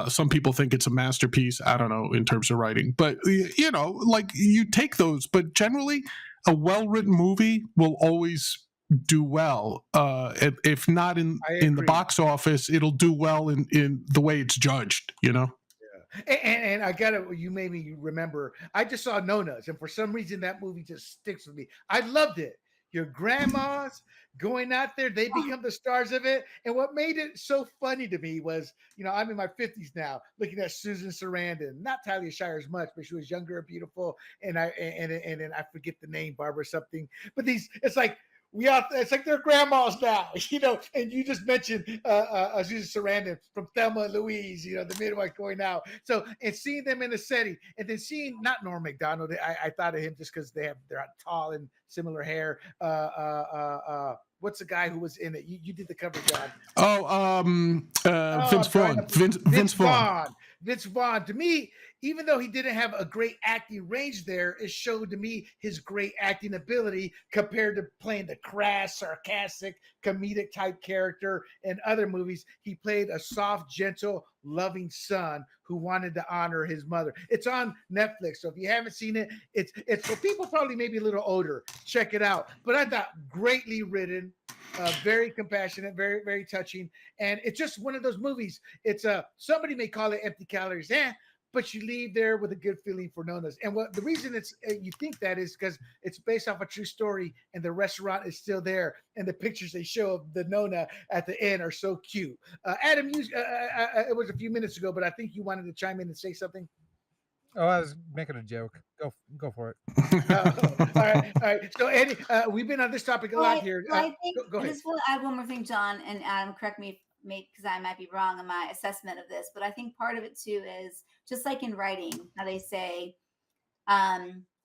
Some people think it's a masterpiece. I don't know in terms of writing. But, like, you take those. But generally, a well-written movie will always do well. If not in the box office, it'll do well in the way it's judged, Yeah. And you made me remember, I just saw Nona's, and for some reason that movie just sticks with me. I loved it. Your grandmas going out there, they become the stars of it. And what made it so funny to me was, I'm in my 50s now, looking at Susan Sarandon, not Talia Shire as much, but she was younger and beautiful. And then I forget the name, Barbara something. But it's like, it's like their grandmas now, and you just mentioned Susan Sarandon from Thelma and Louise, the midwife going out. So, and seeing them in the setting, and then seeing not Norm Macdonald, I thought of him just because they're tall and similar hair. What's the guy who was in it? You did the cover, John. Vince Vaughn. Vince Vaughn. Vince Vaughn. To me, even though he didn't have a great acting range there, it showed to me his great acting ability compared to playing the crass, sarcastic, comedic type character in other movies. He played a soft, gentle, loving son who wanted to honor his mother. It's on Netflix, so if you haven't seen it, it's for people probably maybe a little older. Check it out. But I thought greatly written, very compassionate, very, very touching, and it's just one of those movies. It's somebody may call it empty calories, but you leave there with a good feeling for Nona's. And the reason you think that is because it's based off a true story, and the restaurant is still there, and the pictures they show of the Nona at the end are so cute. Adam, it was a few minutes ago, but I think you wanted to chime in and say something. Oh, I was making a joke. Go for it. All right. So, Eddie, we've been on this topic a lot here. I think go ahead. I just want to add one more thing, John, and Adam, correct me because I might be wrong in my assessment of this, but I think part of it too is just like in writing, how they say,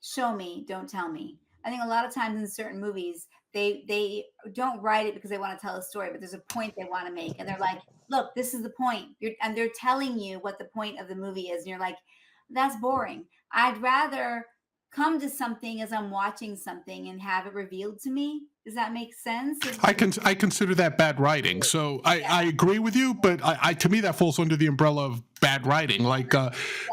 show me, don't tell me. I think a lot of times in certain movies, they don't write it because they want to tell a story, but there's a point they want to make. And they're like, look, this is the point. And they're telling you what the point of the movie is. And you're like, that's boring. I'd rather come to something as I'm watching something and have it revealed to me. Does that make sense? I consider that bad writing. So I agree with you, but to me that falls under the umbrella of bad writing. Like,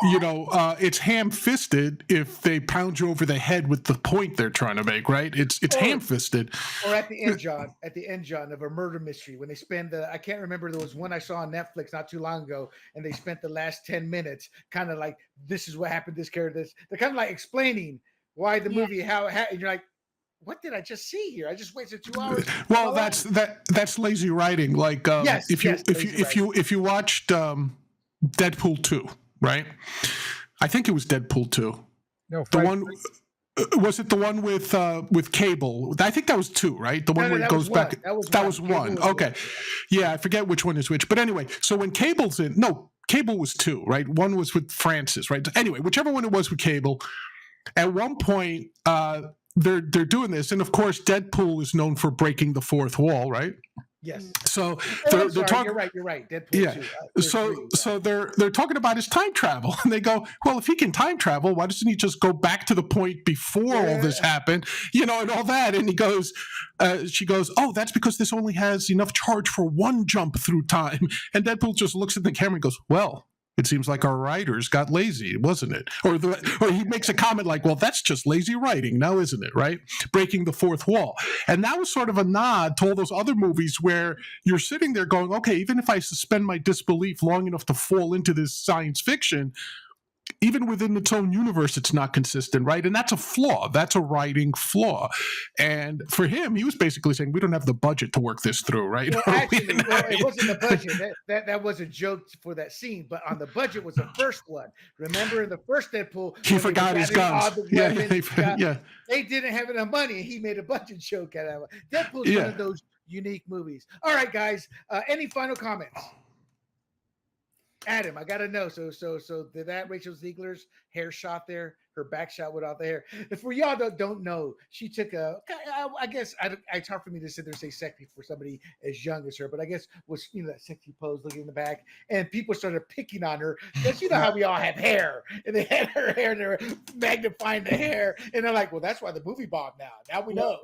it's ham-fisted if they pound you over the head with the point they're trying to make, right? It's ham-fisted. Or at the end, John, of a murder mystery, when they spend I can't remember, there was one I saw on Netflix not too long ago, and they spent the last 10 minutes kind of like, this is what happened, this character, this. They're kind of like explaining why the movie, how it happened. And you're like, what did I just see here? I just wasted 2 hours. Well, that's lazy writing. Like, if you watched Deadpool 2, right? I think it was Deadpool 2. No, the one was it the one with Cable? I think that was 2, right? The one where it goes back. That was one. Okay, yeah, I forget which one is which. But anyway, so when Cable's in, Cable was 2, right? One was with Francis, right? Anyway, whichever one it was with Cable. At one point, they're doing this, and of course, Deadpool is known for breaking the fourth wall, right? Yes. So they're talking. You're right. Deadpool 2. So they're talking about his time travel, and they go, well, if he can time travel, why doesn't he just go back to the point before all this happened, and all that? And he goes, she goes, oh, that's because this only has enough charge for one jump through time. And Deadpool just looks at the camera and goes, well, it seems like our writers got lazy, wasn't it? Or he makes a comment like, well, that's just lazy writing now, isn't it, right? Breaking the fourth wall. And that was sort of a nod to all those other movies where you're sitting there going, okay, even if I suspend my disbelief long enough to fall into this science fiction, even within its own universe, it's not consistent, right? And that's a flaw. That's a writing flaw. And for him, he was basically saying, we don't have the budget to work this through, right? Well, actually, it wasn't the budget. That was a joke for that scene, but on the budget was the first one. Remember in the first Deadpool, he forgot his guns. They didn't have enough money, and he made a budget joke out of it. Deadpool's one of those unique movies. All right, guys. Any final comments? Adam, I gotta know. So did that Rachel Ziegler's hair shot there, her back shot without the hair? For y'all that don't know, she took I guess it's hard for me to sit there and say sexy for somebody as young as her, but I guess was that sexy pose looking in the back, and people started picking on her because how we all have hair, and they had her hair and they're magnifying the hair, and they're like, well, that's why the movie bombed now. Now we know,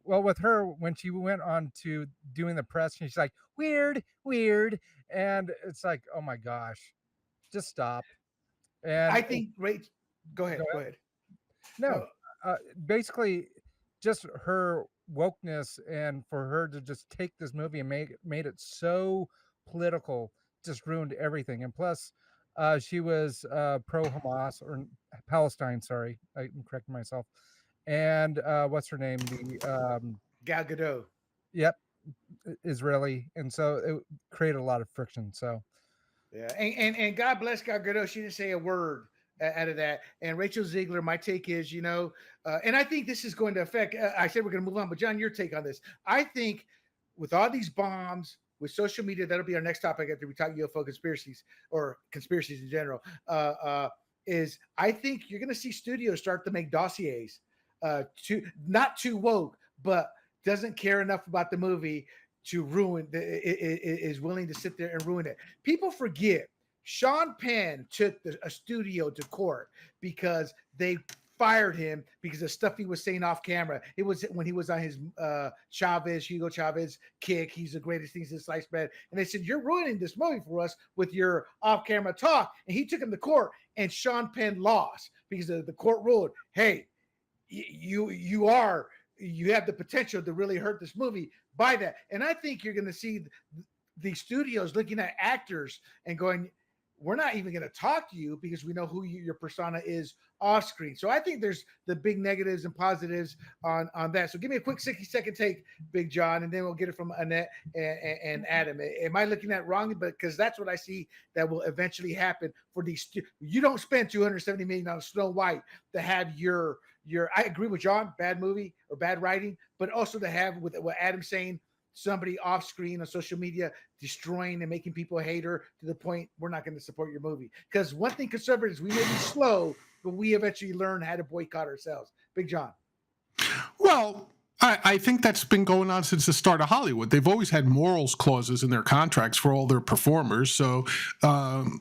Well, with her, when she went on to doing the press, she's like, weird. And it's like, oh my gosh, just stop. And I think, go ahead. No, basically just her wokeness, and for her to just take this movie and made it so political, just ruined everything. And plus, she was pro-Hamas or Palestine. Sorry, I'm correcting myself. And what's her name? Gal Gadot. Yep, Israeli, and so it created a lot of friction. So yeah, and God bless Gal Gadot. She didn't say a word out of that. And Rachel Ziegler, my take is, and I think this is going to affect. I said we're going to move on, but John, your take on this? I think with all these bombs, with social media, that'll be our next topic after we talk UFO conspiracies or conspiracies in general. Is I think you're going to see studios start to make dossiers. Not too woke, but doesn't care enough about the movie to ruin is willing to sit there and ruin it. People forget Sean Penn took a studio to court because they fired him because of stuff he was saying off camera. It was when he was on his Hugo Chavez kick. He's the greatest thing since sliced bread. And they said, you're ruining this movie for us with your off-camera talk. And he took him to court, and Sean Penn lost because the court ruled, hey, you have the potential to really hurt this movie by that. And I think you're going to see the studios looking at actors and going, we're not even going to talk to you because we know who your persona is off screen. So I think there's the big negatives and positives on that. So give me a quick 60-second take, Big John, and then we'll get it from Annette and Adam. Am I looking at wrong? Because that's what I see that will eventually happen for these. You don't spend $270 million on Snow White to have your. I agree with John, bad movie or bad writing, but also to have with what Adam's saying, somebody off screen on social media destroying and making people hate her to the point we're not going to support your movie. Because one thing, conservatives, we may be slow, but we eventually learn how to boycott ourselves. Big John. Well, I think that's been going on since the start of Hollywood. They've always had morals clauses in their contracts for all their performers. So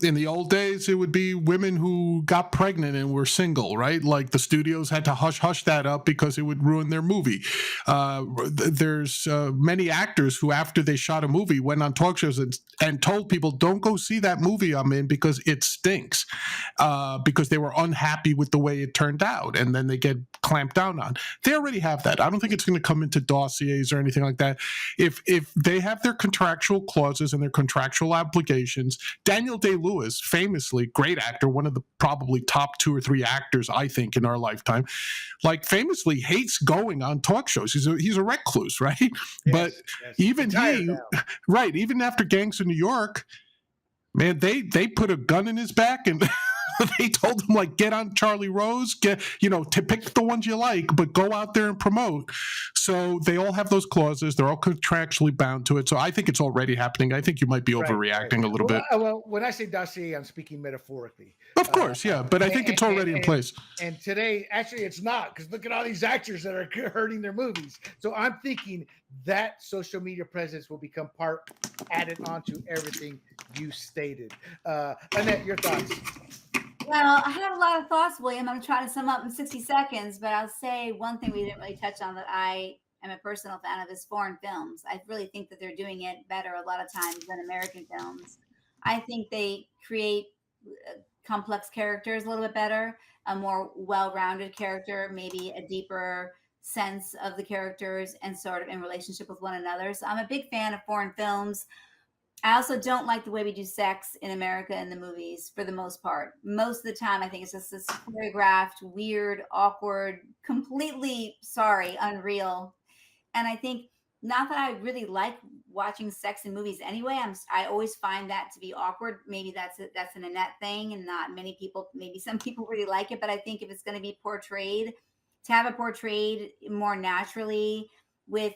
in the old days, it would be women who got pregnant and were single, right? Like the studios had to hush that up because it would ruin their movie. There's many actors who, after they shot a movie, went on talk shows and told people, don't go see that movie I'm in because it stinks, because they were unhappy with the way it turned out. And then they get clamped down on. They already have that. I don't think it's going to come into dossiers or anything like that. If they have their contractual clauses and their contractual obligations, Daniel Day-Lewis, famously great actor, one of the probably top 2 or 3 actors I think in our lifetime, like famously hates going on talk shows. He's a recluse, right? Yes, but even even after Gangs of New York, man, they put a gun in his back and they told him, like, get on Charlie Rose, to pick the ones you like, but go out there and promote. So they all have those clauses. They're all contractually bound to it. So I think it's already happening. I think you might be overreacting a little bit. Well, when I say dossier, I'm speaking metaphorically. Of course, yeah. But I think it's already in place. And today, actually, it's not, because look at all these actors that are hurting their movies. So I'm thinking that social media presence will become added onto everything you stated. Annette, your thoughts? Well, I have a lot of thoughts, William. I'm going to try to sum up in 60 seconds, but I'll say one thing we didn't really touch on that I am a personal fan of is foreign films. I really think that they're doing it better a lot of times than American films. I think they create complex characters a little bit better, a more well-rounded character, maybe a deeper sense of the characters and sort of in relationship with one another. So I'm a big fan of foreign films. I also don't like the way we do sex in America in the movies for the most part. Most of the time, I think it's just this choreographed, weird, awkward, completely, sorry, unreal. And I think not that I really like watching sex in movies anyway. I always find that to be awkward. Maybe that's an Annette thing, and not many people. Maybe some people really like it, but I think if it's going to be portrayed, to have it portrayed more naturally with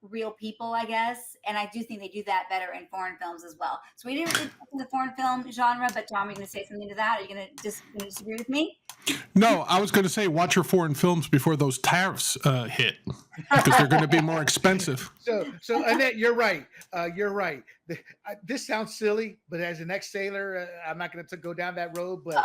real people, I guess. And I do think they do that better in foreign films as well. So we didn't really talk in the foreign film genre, but Tom, are you going to say something to that? Are you going to disagree with me? No, I was going to say watch your foreign films before those tariffs hit, because they're going to be more expensive. So Annette, you're right. You're right. This sounds silly, but as an ex-sailor, I'm not going to go down that road. But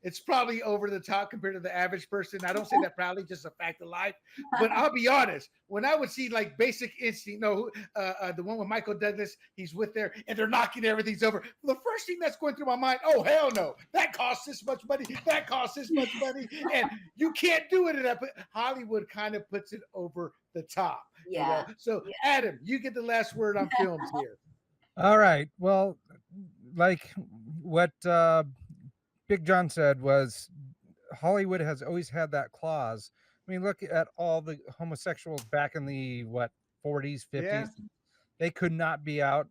it's probably over the top compared to the average person. I don't say that proudly, just a fact of life. But I'll be honest. When I would see like Basic Instinct, the one with Michael Douglas, he's with there, and they're knocking everything's over. The first thing that's going through my mind, oh hell no, that costs this much money. That costs this much money, and you can't do it. But Hollywood kind of puts it over the top. Yeah. You know? So Adam, you get the last word on films here. All right. Well, like what Big John said was Hollywood has always had that clause. I mean, look at all the homosexuals back in the 40s, 50s. Yeah. They could not be out.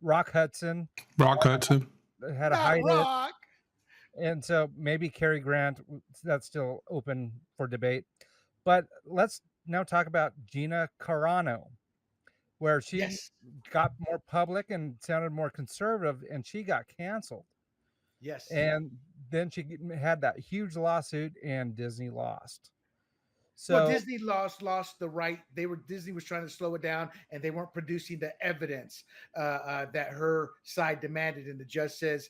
Rock Hudson had a hide it. And so maybe Cary Grant, that's still open for debate. But let's now talk about Gina Carano, where she got more public and sounded more conservative, and she got canceled. Yes. And then she had that huge lawsuit, and Disney lost. So Disney lost the right. Disney was trying to slow it down, and they weren't producing the evidence that her side demanded. And the judge said,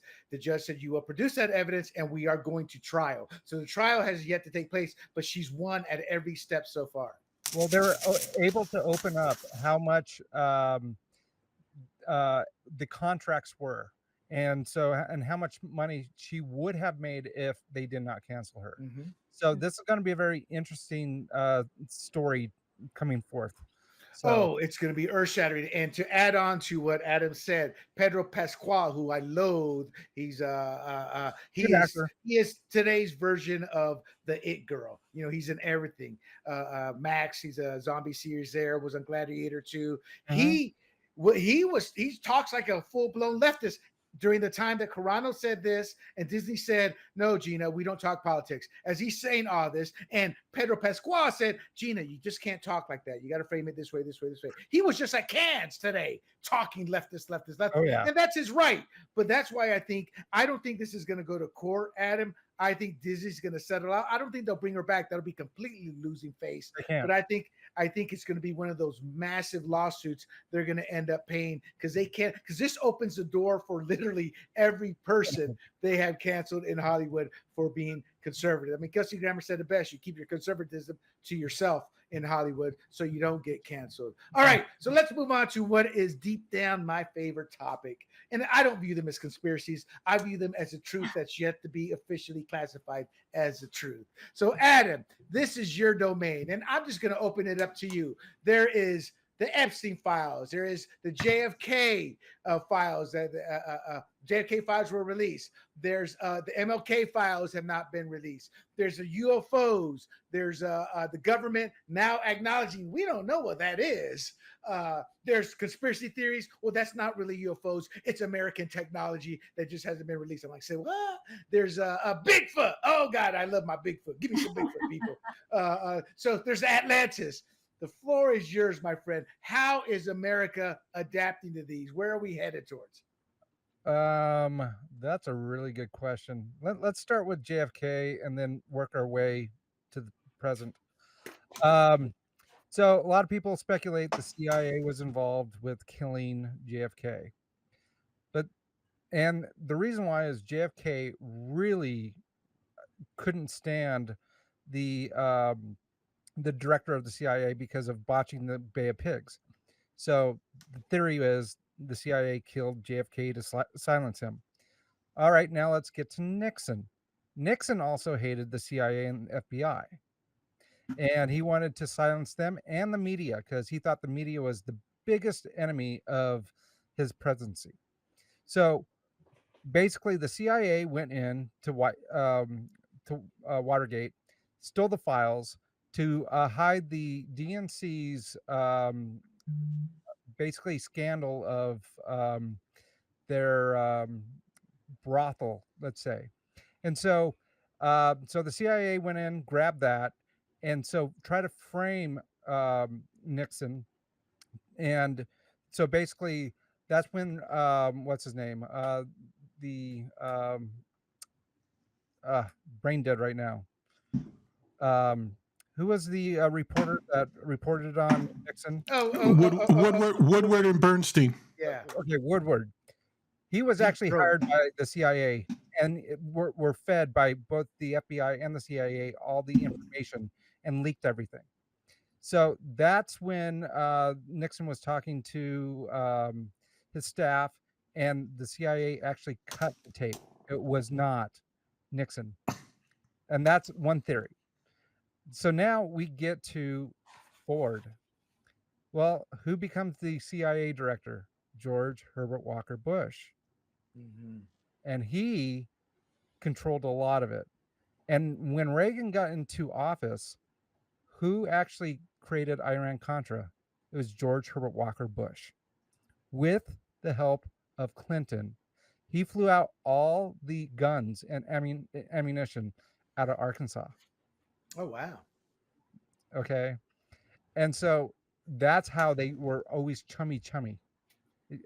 you will produce that evidence, and we are going to trial. So the trial has yet to take place, but she's won at every step so far. Well, they were able to open up how much the contracts were, and how much money she would have made if they did not cancel her. Mm-hmm. So this is going to be a very interesting story coming forth. So, it's going to be earth-shattering. And to add on to what Adam said, Pedro Pascal, who I loathe, he is today's version of the It Girl. You know, he's in everything. Max, he's a zombie series there, was on Gladiator 2. Mm-hmm. He talks like a full-blown leftist. During the time that Carano said this, and Disney said, no, Gina, we don't talk politics. As he's saying all this, and Pedro Pascal said, Gina, you just can't talk like that. You got to frame it this way, this way, this way. He was just at Cannes today talking leftist. Oh, yeah. And that's his right. But that's why I don't think this is going to go to court, Adam. I think Disney's going to settle out. I don't think they'll bring her back. That'll be completely losing face. But I think it's going to be one of those massive lawsuits they're going to end up paying because this opens the door for literally every person they have canceled in Hollywood for being conservative. I mean, Kelsey Grammer said it best. You keep your conservatism to yourself in Hollywood so you don't get canceled. All right, so let's move on to what is deep down my favorite topic. And I don't view them as conspiracies. I view them as a truth that's yet to be officially classified as the truth. So Adam, this is your domain, and I'm just going to open it up to you. There is the Epstein files. There is the JFK files. JFK files were released. There's the MLK files have not been released. There's the UFOs. There's the government now acknowledging we don't know what that is. There's conspiracy theories. Well, that's not really UFOs. It's American technology that just hasn't been released. I'm like, say what? There's a Bigfoot. Oh God, I love my Bigfoot. Give me some Bigfoot, people. So there's Atlantis. The floor is yours, my friend. How is America adapting to these? Where are we headed towards? That's a really good question. Let's start with JFK and then work our way to the present. So a lot of people speculate the CIA was involved with killing JFK. And the reason why is JFK really couldn't stand the director of the CIA because of botching the Bay of Pigs. So the theory is the CIA killed JFK to silence him. All right, now let's get to Nixon. Nixon also hated the CIA and FBI. And he wanted to silence them and the media because he thought the media was the biggest enemy of his presidency. So basically, the CIA went in to Watergate, stole the files to hide the DNC's basically scandal of their brothel, let's say. And so so the CIA went in, grabbed that, and so try to frame Nixon. And so basically that's when what's his name, the brain dead right now, who was the reporter that reported on Nixon? Woodward and Bernstein. Yeah. Okay, Woodward. He was actually hired by the CIA and were fed by both the FBI and the CIA all the information and leaked everything. So that's when Nixon was talking to his staff, and the CIA actually cut the tape. It was not Nixon. And that's one theory. So now we get to Ford. Well, who becomes the CIA director? George Herbert Walker Bush. Mm-hmm. And he controlled a lot of it. And when Reagan got into office, who actually created Iran-Contra? It was George Herbert Walker Bush, with the help of Clinton. He flew out all the guns and ammunition out of Arkansas. Oh, wow. Okay. And so that's how they were always chummy.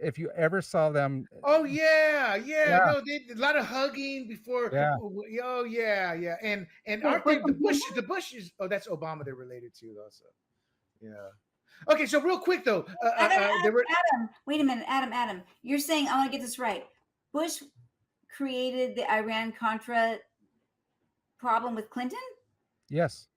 If you ever saw them. Oh, yeah. No, they did a lot of hugging before. Yeah. Oh, yeah. And aren't they the Bushes? Oh, that's Obama they're related to also. Yeah. Okay, so real quick though. Adam, wait a minute. Adam, you're saying, I want to get this right. Bush created the Iran-Contra problem with Clinton? Yes.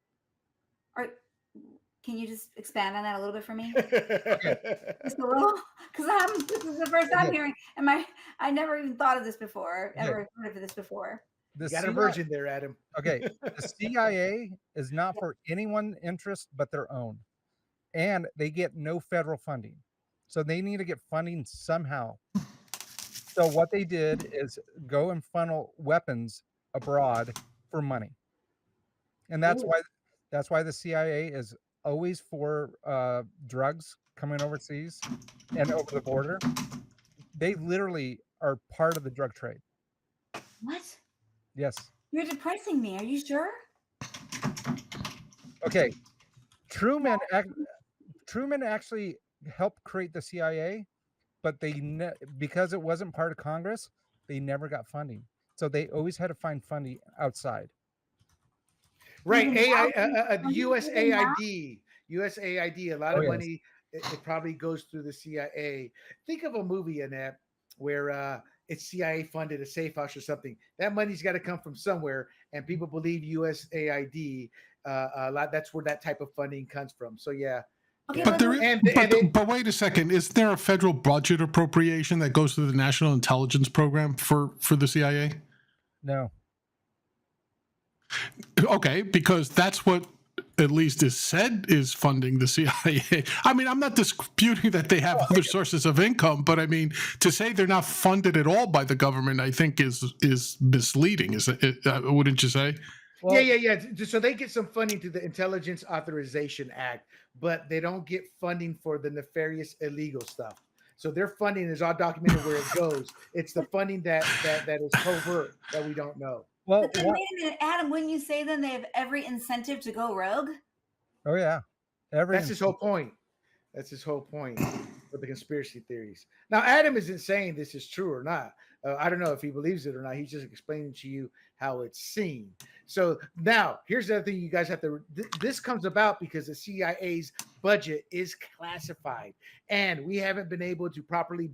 Can you just expand on that a little bit for me? Just a little, because this is the first time hearing, and I never even thought of this before, ever heard of this before. You got a virgin there, Adam. Okay, the CIA is not for anyone's interest but their own, and they get no federal funding, so they need to get funding somehow. So what they did is go and funnel weapons abroad for money, and that's why the CIA is always for drugs coming overseas and over the border. They literally are part of the drug trade. What? Yes. You're depressing me. Are you sure? Okay. Truman actually helped create the CIA, but because it wasn't part of Congress, they never got funding. So they always had to find funding outside. Right, USAID, a lot of money. It probably goes through the CIA. Think of a movie, Annette, where it's CIA funded, a safe house or something. That money's got to come from somewhere, and people believe USAID a lot. That's where that type of funding comes from. So yeah. Okay, but wait a second. Is there a federal budget appropriation that goes to the National Intelligence Program for the CIA? No. Okay, because that's what at least is said is funding the CIA. I mean, I'm not disputing that they have other sources of income, but I mean, to say they're not funded at all by the government, I think is misleading. Wouldn't you say? Well, yeah. So they get some funding through the Intelligence Authorization Act, but they don't get funding for the nefarious illegal stuff. So their funding is all documented where it goes. It's the funding that is covert that we don't know. Well, but then, wait a minute, Adam, wouldn't you say then they have every incentive to go rogue? Oh, yeah. That's his whole point. That's his whole point with the conspiracy theories. Now, Adam isn't saying this is true or not. I don't know if he believes it or not. He's just explaining to you how it's seen. So now, here's the other thing you guys have to... This comes about because the CIA's budget is classified, and we haven't been able to properly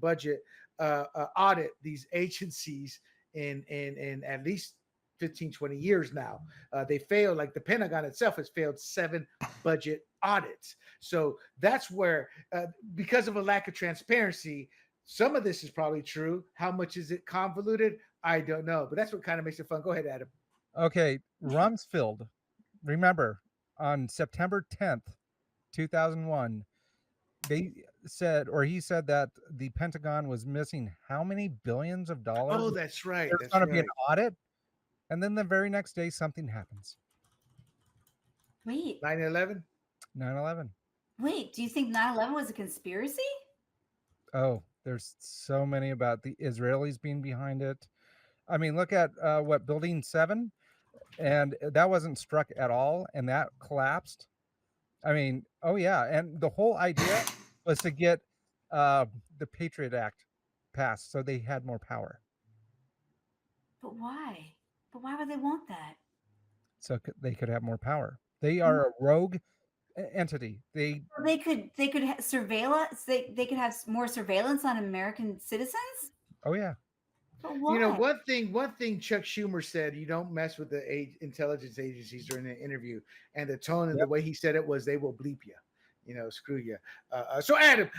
audit these agencies in at least 15, 20 years now. They failed, like the Pentagon itself has failed 7 budget audits. So that's where, because of a lack of transparency, some of this is probably true. How much is it convoluted? I don't know, but that's what kind of makes it fun. Go ahead, Adam. Okay, Rumsfeld, remember, on September 10th, 2001, said, or he said that the Pentagon was missing how many billions of dollars? Oh, that's right. There's That's going to be right. an audit, and then the very next day something happens. Wait, 9/11. 9/11. wait. Do you think 9/11 was a conspiracy? Oh, there's so many about the Israelis being behind it. I mean, look at what Building 7, and that wasn't struck at all, and that collapsed. I mean, oh yeah, and the whole idea was to get the Patriot Act passed so they had more power. But why? But why would they want that? So they could have more power. They are a rogue entity. They could surveillance. They could have more surveillance on American citizens. Oh yeah. But why? You know, one thing Chuck Schumer said, you don't mess with the intelligence agencies during the interview, and the tone and the way he said it was, they will bleep you. You know, screw you. So Adam,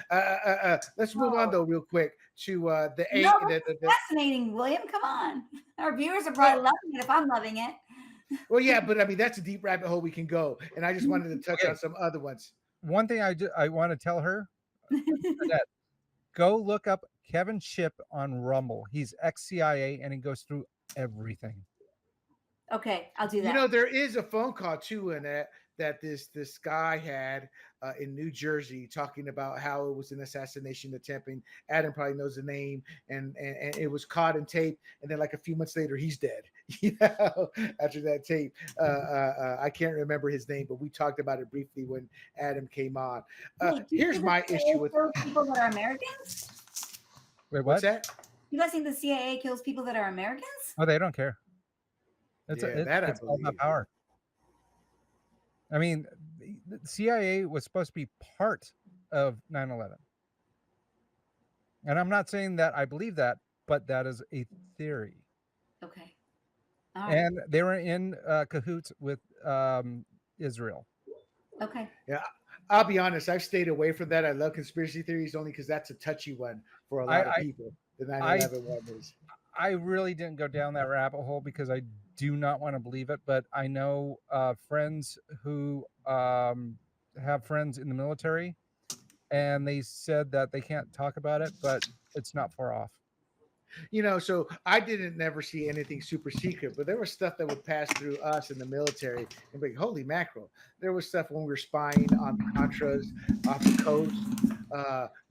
let's move on though real quick to the eight. No, fascinating, William. Come on, our viewers are probably loving it if I'm loving it. Well, yeah, but I mean that's a deep rabbit hole we can go, and I just wanted to touch on some other ones. One thing I want to tell her, that go look up Kevin Shipp on Rumble. He's ex-CIA, and he goes through everything. Okay, I'll do that. You know, there is a phone call too, Annette, that this guy had in New Jersey talking about how it was an assassination attempt. And Adam probably knows the name, and it was caught and taped, and then like a few months later, he's dead. You know, after that tape, I can't remember his name, but we talked about it briefly when Adam came on. Here's my issue with people that are Americans. Wait, what? What's that? You guys think the CIA kills people that are Americans? Oh, they don't care. It's all about power. I mean, the CIA was supposed to be part of 9/11. And I'm not saying that I believe that, but that is a theory. Okay. All right. And they were in cahoots with Israel. Okay. Yeah, I'll be honest. I've stayed away from that. I love conspiracy theories only because that's a touchy one for a lot of people. The 9/11 one is. I really didn't go down that rabbit hole because I do not want to believe it, but I know friends who have friends in the military, and they said that they can't talk about it, but it's not far off. You know, so I didn't never see anything super secret, but there was stuff that would pass through us in the military and be like, holy mackerel. There was stuff when we were spying on the Contras off the coast.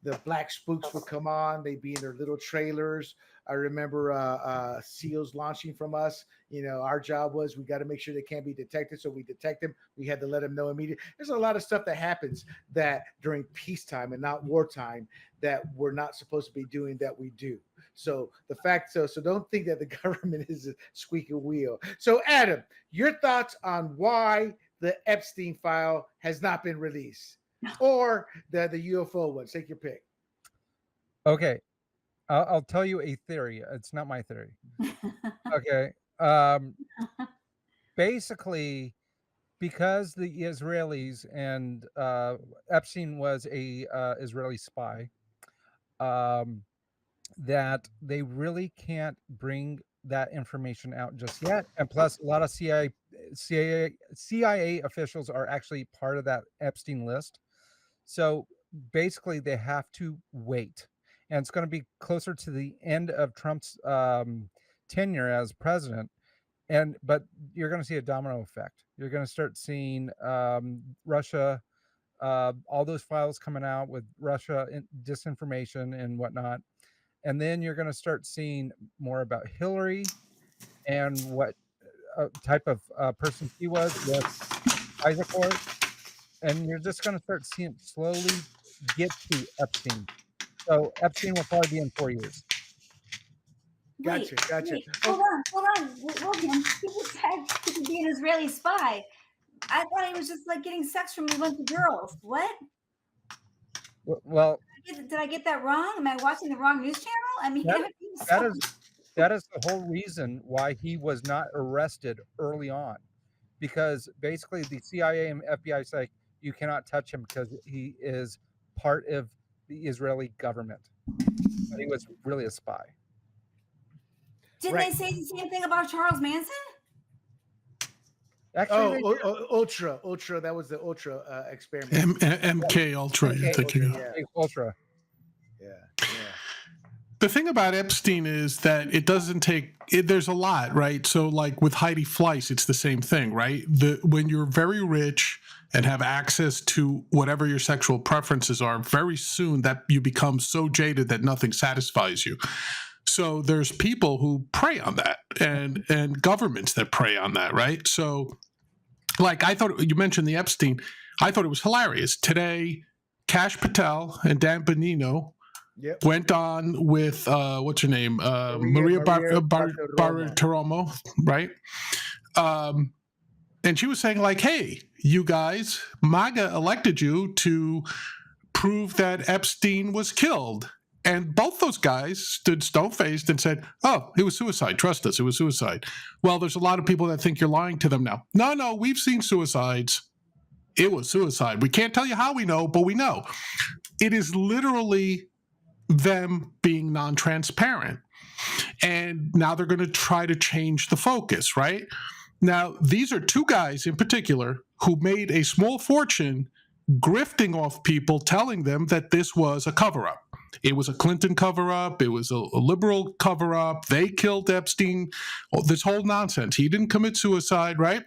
The black spooks would come on. They'd be in their little trailers. I remember SEALs launching from us. You know, our job was we got to make sure they can't be detected. So we detect them. We had to let them know immediately. There's a lot of stuff that happens that during peacetime and not wartime that we're not supposed to be doing that we do. So the fact, so don't think that the government is a squeaky wheel. So Adam, your thoughts on why the Epstein file has not been released, or the UFO one? Take your pick. Okay, I'll tell you a theory. It's not my theory. Okay, basically, because the Israelis and Epstein was a Israeli spy. That they really can't bring that information out just yet. And plus, a lot of CIA officials are actually part of that Epstein list. So basically, they have to wait. And it's going to be closer to the end of Trump's tenure as president. But you're going to see a domino effect. You're going to start seeing Russia, all those files coming out with Russia disinformation and whatnot. And then you're going to start seeing more about Hillary and what type of person she was with Isaac Court. And you're just going to start seeing it slowly get to Epstein. So Epstein will probably be in 4 years. Gotcha. Wait, hold on. William, he just said he could be an Israeli spy. I thought he was just like getting sex from a bunch of girls. What? Well, did I get that wrong? Am I watching the wrong news channel? I mean, that is the whole reason why he was not arrested early on, because basically the CIA and FBI is like, you cannot touch him because he is part of the Israeli government. But he was really a spy. Didn't they say the same thing about Charles Manson? Actually, Ultra. That was the Ultra experiment. MK Ultra. You're thinking of. Ultra. Yeah. The thing about Epstein is that it doesn't take there's a lot, right? So like with Heidi Fleiss, it's the same thing, right? When you're very rich and have access to whatever your sexual preferences are, very soon that you become so jaded that nothing satisfies you. So there's people who prey on that and governments that prey on that, right? So like I thought you mentioned the Epstein, I thought it was hilarious. Today, Kash Patel and Dan Benigno went on with what's her name, Maria Bartiromo, right? And she was saying like, "Hey, you guys, MAGA elected you to prove that Epstein was killed." And both those guys stood stone-faced and said, "Oh, it was suicide. Trust us, it was suicide." Well, there's a lot of people that think you're lying to them now. No, we've seen suicides. It was suicide. We can't tell you how we know, but we know. It is literally them being non-transparent. And now they're going to try to change the focus, right? Now, these are two guys in particular who made a small fortune grifting off people, telling them that this was a cover-up. It was a Clinton cover-up. It was a liberal cover-up. They killed Epstein. This whole nonsense. He didn't commit suicide, right?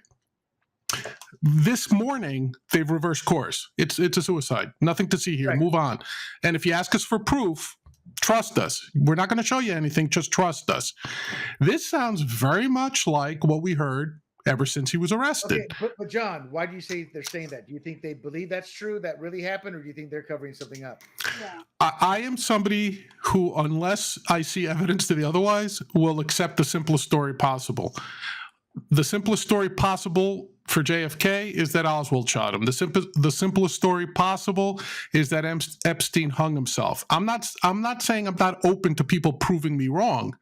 This morning, they've reversed course. It's a suicide. Nothing to see here. Right. Move on. And if you ask us for proof, trust us. We're not going to show you anything. Just trust us. This sounds very much like what we heard ever since he was arrested. Okay, but John, why do you say they're saying that? Do you think they believe that's true, that really happened, or do you think they're covering something up? Yeah. I am somebody who, unless I see evidence to the otherwise, will accept the simplest story possible. The simplest story possible for JFK is that Oswald shot him. The simplest story possible is that Epstein hung himself. I'm not saying I'm not open to people proving me wrong,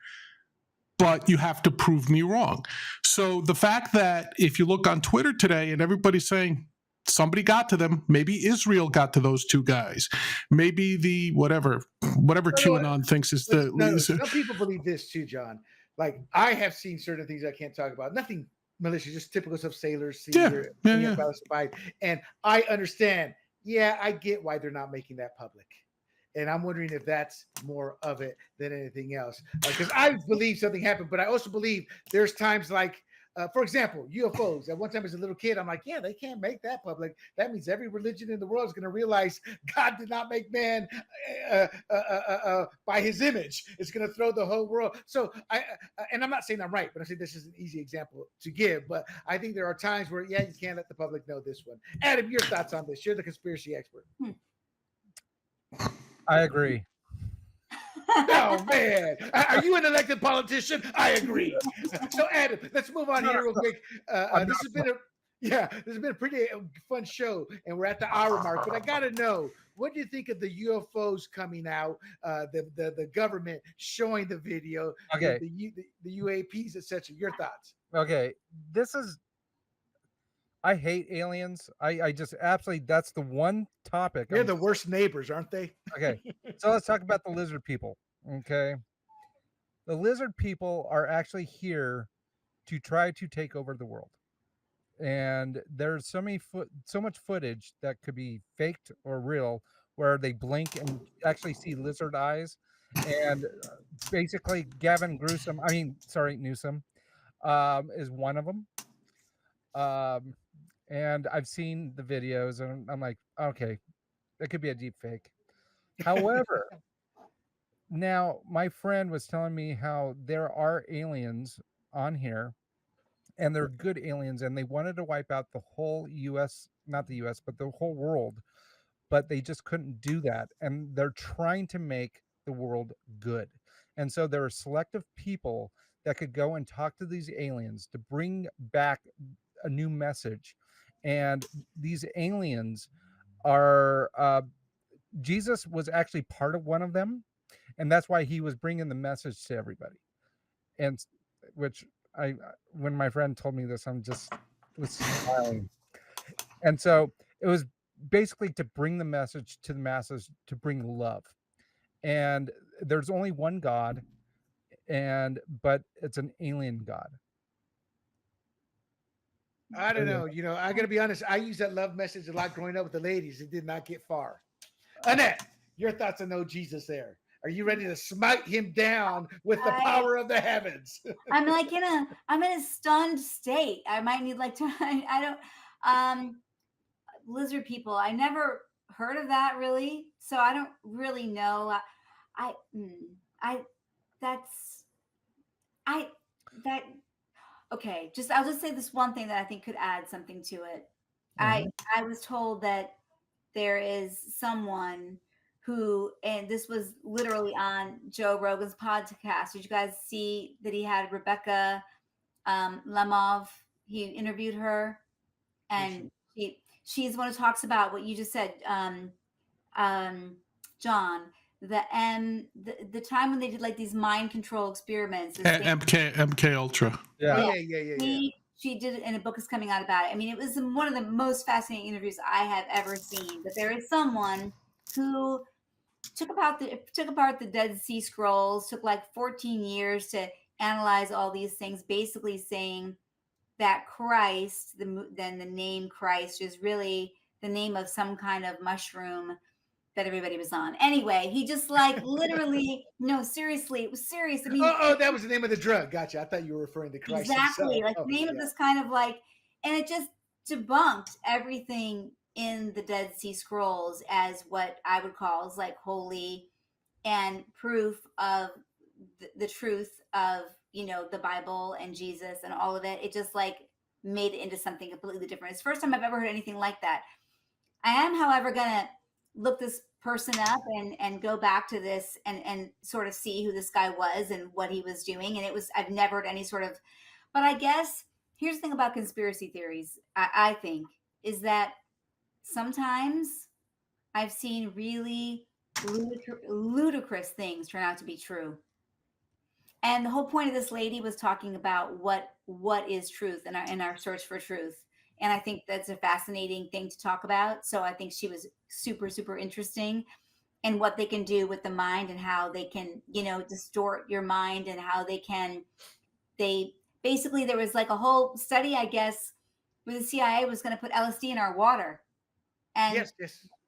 but you have to prove me wrong. So the fact that if you look on Twitter today and everybody's saying somebody got to them, maybe Israel got to those two guys, maybe the whatever QAnon thinks is the. No, some people believe this too, John. Like I have seen certain things I can't talk about. Nothing malicious, just typical stuff sailors see. And I understand. Yeah, I get why they're not making that public. And I'm wondering if that's more of it than anything else. Because I believe something happened, but I also believe there's times like, for example, UFOs. At one time as a little kid, I'm like, yeah, they can't make that public. That means every religion in the world is going to realize God did not make man by his image. It's going to throw the whole world. So and I'm not saying I'm right, but I say this is an easy example to give. But I think there are times where, yeah, you can't let the public know this one. Adam, your thoughts on this? You're the conspiracy expert. I agree. Oh man, are you an elected politician? I agree. So Adam, let's move on here real quick. This has been a pretty fun show, and we're at the hour mark. But I gotta know, what do you think of the UFOs coming out? The government showing the video, okay, the UAPs, etc. Your thoughts? Okay, I hate aliens. I just absolutely, that's the one topic. They're the worst neighbors, aren't they? Okay, so let's talk about the lizard people. Okay, the lizard people are actually here to try to take over the world, and there's so much footage that could be faked or real, where they blink and actually see lizard eyes, and basically Gavin Newsom is one of them. And I've seen the videos, and I'm like, okay, that could be a deep fake. However, now my friend was telling me how there are aliens on here, and they're good aliens, and they wanted to wipe out the whole US, not the US, but the whole world, but they just couldn't do that. And they're trying to make the world good. And so there are selective people that could go and talk to these aliens to bring back a new message. And these aliens are Jesus was actually part of one of them, and that's why he was bringing the message to everybody. And which when my friend told me this, was smiling. And so it was basically to bring the message to the masses, to bring love. And there's only one God, but it's an alien God. I don't know. You know, I got to be honest. I used that love message a lot growing up with the ladies. It did not get far. Annette, your thoughts on No Jesus there? Are you ready to smite him down with the power of the heavens? I'm like I'm in a stunned state. I might need like to, I don't, lizard people. I never heard of that really. So I don't really know. I, that's, I, that, okay. I'll just say this one thing that I think could add something to it. I was told that there is someone who, and this was literally on Joe Rogan's podcast. Did you guys see that he had Rebecca Lemov? He interviewed her, and she's the one who talks about what you just said, John. The time when they did like these mind control experiments. MK Ultra. Yeah. She did it, and a book is coming out about it. I mean, it was one of the most fascinating interviews I have ever seen. But there is someone who took apart the Dead Sea Scrolls, took like 14 years to analyze all these things, basically saying that Christ, then the name Christ is really the name of some kind of mushroom that everybody was on. Anyway, he just like literally, no, seriously, it was serious. I mean, that was the name of the drug. Gotcha. I thought you were referring to Christ exactly, himself. like the name of this kind of like, and it just debunked everything in the Dead Sea Scrolls as what I would call is like holy and proof of the truth of, you know, the Bible and Jesus and all of it. It just like made it into something completely different. It's the first time I've ever heard anything like that. I am, however, gonna look this person up and go back to this and sort of see who this guy was and what he was doing. And I've never heard any sort of, but I guess here's the thing about conspiracy theories, I think, is that sometimes I've seen really ludicrous things turn out to be true. And the whole point of this lady was talking about what is truth in our search for truth. And I think that's a fascinating thing to talk about. So I think she was super, super interesting in what they can do with the mind and how they can, you know, distort your mind and how they basically, there was like a whole study, I guess, where the CIA was going to put LSD in our water. And yes.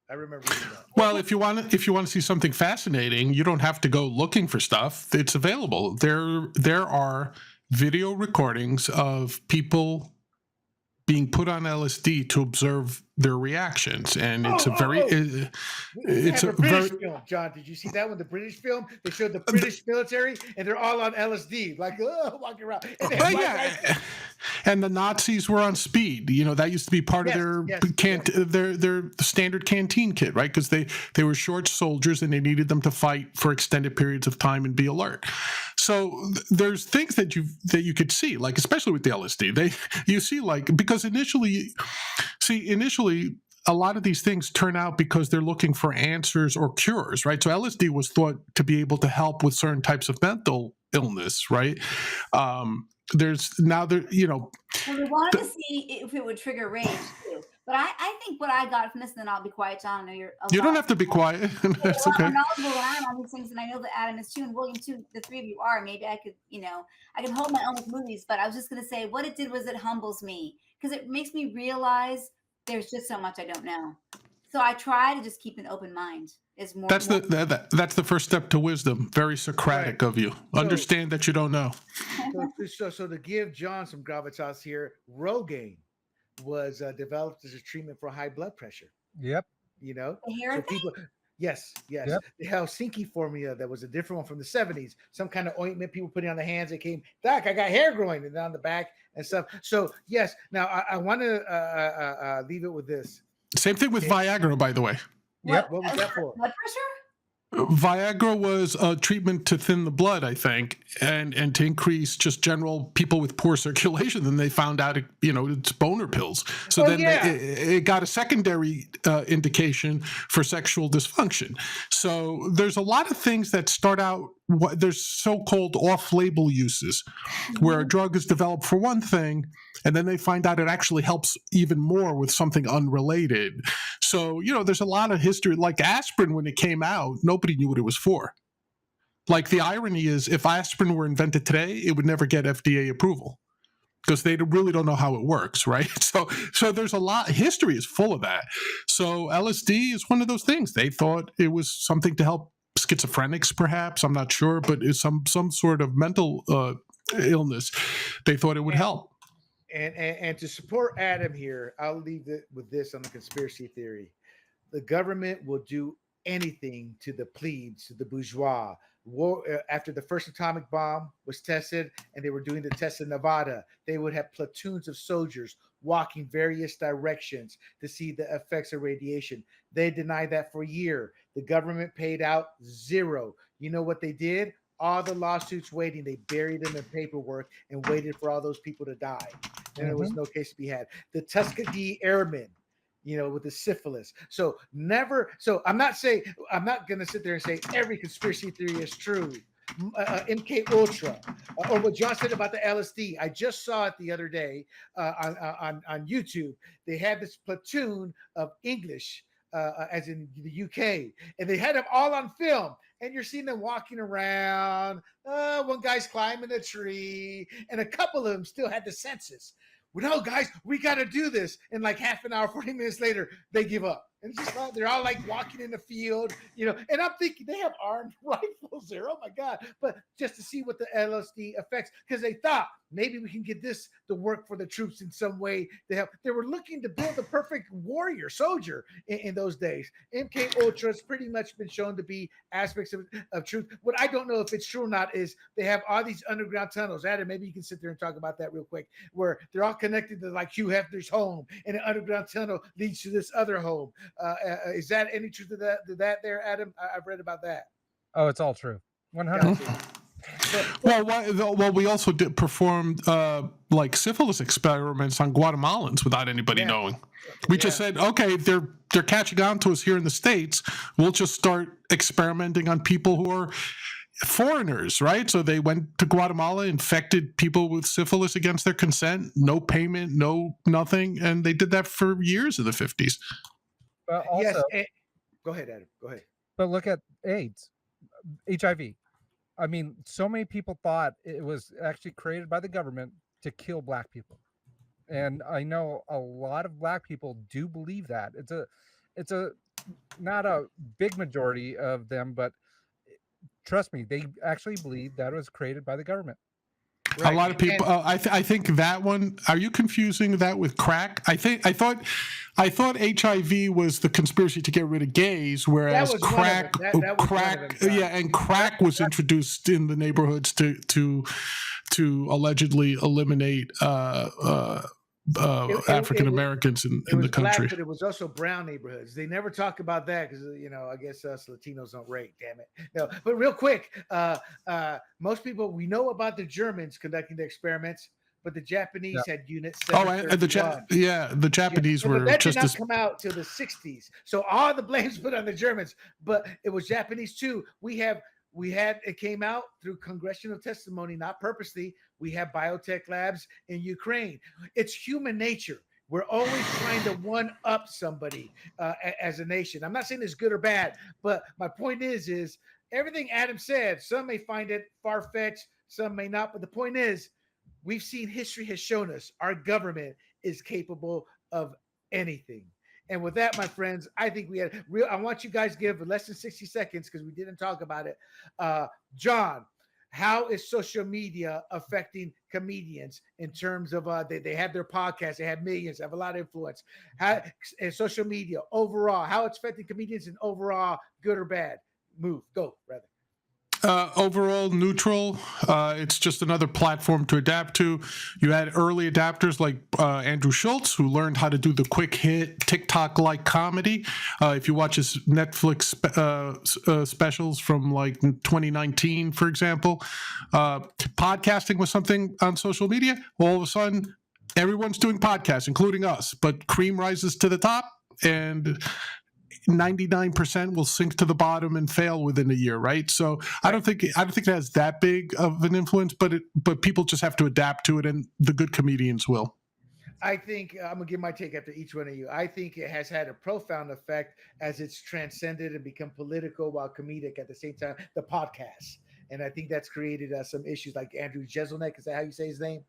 I remember reading that. Well, if you want to see something fascinating, you don't have to go looking for stuff. It's available. There are video recordings of people being put on LSD to observe their reactions, and it's it's a British film. John, did you see that one? The British film. They showed the British military, and they're all on LSD, like walking around. And the Nazis were on speed. You know, that used to be part of their standard canteen kit, right? Because they were short soldiers and they needed them to fight for extended periods of time and be alert. So there's things that you could see, like especially with the LSD. You see, like, because initially a lot of these things turn out because they're looking for answers or cures, right? So LSD was thought to be able to help with certain types of mental illness, right? There's now there, you know. Well, we wanted to see if it would trigger rage too. But I think what I got from this, and then I'll be quiet, John. I know you don't have to be quiet. That's okay. I'm knowledgeable when I'm on these things, and I know that Adam is too, and William too. The three of you are. Maybe I could, you know, I can hold my own with movies. But I was just going to say, what it did was it humbles me because it makes me realize there's just so much I don't know. So I try to just keep an open mind. That's the first step to wisdom. Very Socratic of you. Understand that you don't know. So to give John some gravitas here, Rogaine was developed as a treatment for high blood pressure. Yep. You know, so people. Yes. Yep. The Helsinki formula, that was a different one from the 70s. Some kind of ointment people putting on the hands. It came, Doc, I got hair growing and down the back and stuff. So yes. Now I want to leave it with this. Same thing with Viagra, by the way. Yep. What was that for? Blood pressure? Viagra was a treatment to thin the blood, I think, and to increase just general people with poor circulation. Then they found out, it's boner pills. So it got a secondary indication for sexual dysfunction. So there's a lot of things that start out, there's so-called off-label uses where a drug is developed for one thing, and then they find out it actually helps even more with something unrelated. So, there's a lot of history. Like aspirin, when it came out, nobody knew what it was for. Like the irony is, if aspirin were invented today, it would never get FDA approval. because they really don't know how it works, right? So there's a lot. History is full of that. So LSD is one of those things. They thought it was something to help schizophrenics, perhaps. I'm not sure, but it's some sort of mental illness. They thought it would help. And to support Adam here, I'll leave it with this on the conspiracy theory. The government will do anything to the plebes, to the bourgeois. After the first atomic bomb was tested and they were doing the test in Nevada, they would have platoons of soldiers walking various directions to see the effects of radiation. They denied that for a year. The government paid out zero. You know what they did? All the lawsuits waiting, they buried them in paperwork and waited for all those people to die. And there was no case to be had. The Tuskegee Airmen, with the syphilis. So I'm not going to sit there and say every conspiracy theory is true. MK Ultra, or what John said about the LSD. I just saw it the other day on YouTube. They had this platoon of English, as in the UK, and they had them all on film. And you're seeing them walking around. One guy's climbing a tree, and a couple of them still had the senses. Well, no, guys, we got to do this. And like half an hour, 40 minutes later, they give up. And it's just they're all like walking in the field, and I'm thinking they have armed rifles there. Oh my God. But just to see what the LSD affects, because they thought maybe we can get this to work for the troops in some way. They were looking to build the perfect warrior soldier in those days. MK Ultra has pretty much been shown to be aspects of truth. What I don't know if it's true or not is they have all these underground tunnels. Adam, maybe you can sit there and talk about that real quick, where they're all connected to like Hugh Hefner's home, and an underground tunnel leads to this other home. Is that any truth to that there, Adam? I've read about that. Oh, it's all true. 100%. Well, we also did perform like syphilis experiments on Guatemalans without anybody knowing. We just said, okay, they're catching on to us here in the States. We'll just start experimenting on people who are foreigners, right? So they went to Guatemala, infected people with syphilis against their consent, no payment, no nothing, and they did that for years in the 50s. But also, go ahead, Adam. Go ahead. But look at AIDS, HIV. I mean, so many people thought it was actually created by the government to kill Black people. And I know a lot of Black people do believe that. It's a not a big majority of them, but trust me, they actually believe that it was created by the government. Right. A lot of people. I think that one. Are you confusing that with crack? I thought HIV was the conspiracy to get rid of gays, whereas crack, crack was introduced in the neighborhoods to allegedly eliminate African Americans in the country. Black, but it was also brown neighborhoods. They never talk about that because I guess us Latinos don't rate. Damn it. No, but real quick, most people, we know about the Germans conducting the experiments, but the Japanese had units. And the Japanese were that just did not come out till the 60s. So all the blame's put on the Germans, but it was Japanese too. It came out through congressional testimony, not purposely. We have biotech labs in Ukraine. It's human nature. We're always trying to one up somebody as a nation. I'm not saying it's good or bad, but my point is everything Adam said, some may find it far-fetched, some may not. But the point is, we've seen history has shown us our government is capable of anything. And with that, my friends, I think I want you guys to give less than 60 seconds because we didn't talk about it. John, how is social media affecting comedians in terms of they have their podcasts, they have millions, they have a lot of influence. How and social media overall, how it's affecting comedians and overall, good or bad? Go, rather. Overall neutral. It's just another platform to adapt to. You had early adapters like Andrew Schultz, who learned how to do the quick hit TikTok-like comedy. If you watch his Netflix specials from like 2019, for example, podcasting was something on social media. All of a sudden, everyone's doing podcasts, including us. But cream rises to the top, and 99% will sink to the bottom and fail within a year, right? So I don't think it has that big of an influence, but people just have to adapt to it, and the good comedians will. I think I'm gonna give my take after each one of you. I think it has had a profound effect as it's transcended and become political while comedic at the same time. The podcast, and I think that's created some issues like Andrew Jeselnik. Is that how you say his name?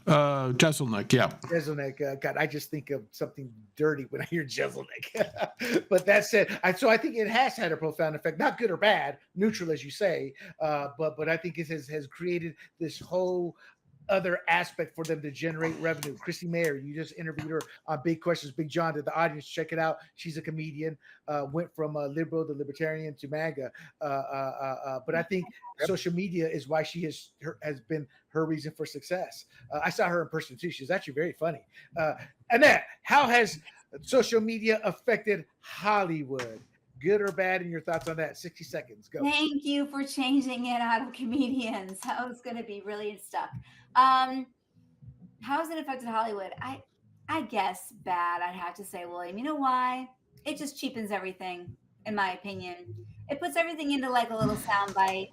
Jeselnik, yeah. Jeselnik, God, I just think of something dirty when I hear Jeselnik. But that said, so I think it has had a profound effect, not good or bad, neutral as you say, but I think it has created this whole other aspect for them to generate revenue. Chrissy Mayer, you just interviewed her on Big Questions, Big John. To the audience, check it out. She's a comedian, went from liberal to libertarian to MAGA. But I think social media is why she has been her reason for success. I saw her in person too. She's actually very funny. Annette, how has social media affected Hollywood? Good or bad, and your thoughts on that? 60 seconds. Go. Thank you for changing it out of comedians. I was going to be really stuck. How has it affected Hollywood? I guess bad, I'd have to say, William. You know why? It just cheapens everything, in my opinion. It puts everything into like a little soundbite,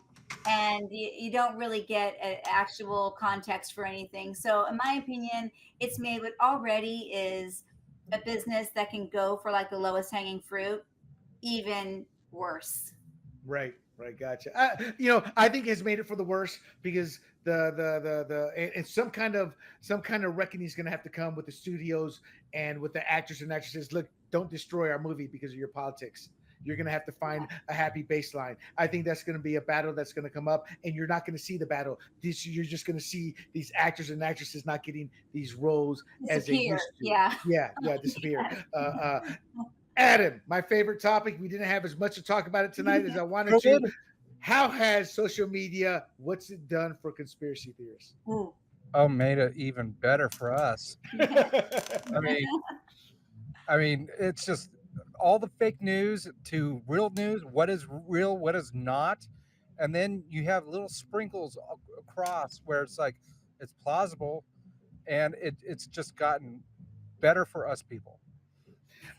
and you don't really get an actual context for anything. So in my opinion, it's made what already is a business that can go for like the lowest hanging fruit even worse. Right, gotcha. I think it's made it for the worse because and some kind of reckoning is going to have to come with the studios and with the actors and actresses. Look, don't destroy our movie because of your politics. You're going to have to find a happy baseline. I think that's going to be a battle that's going to come up, and you're not going to see the battle. You're just going to see these actors and actresses not getting these roles as they used to. Yeah, disappear. Adam, my favorite topic. We didn't have as much to talk about it tonight as I wanted to. How has social media, what's it done for conspiracy theorists? Oh, made it even better for us. I mean, it's just all the fake news to real news. What is real? What is not? And then you have little sprinkles across where it's like it's plausible, and it's just gotten better for us people.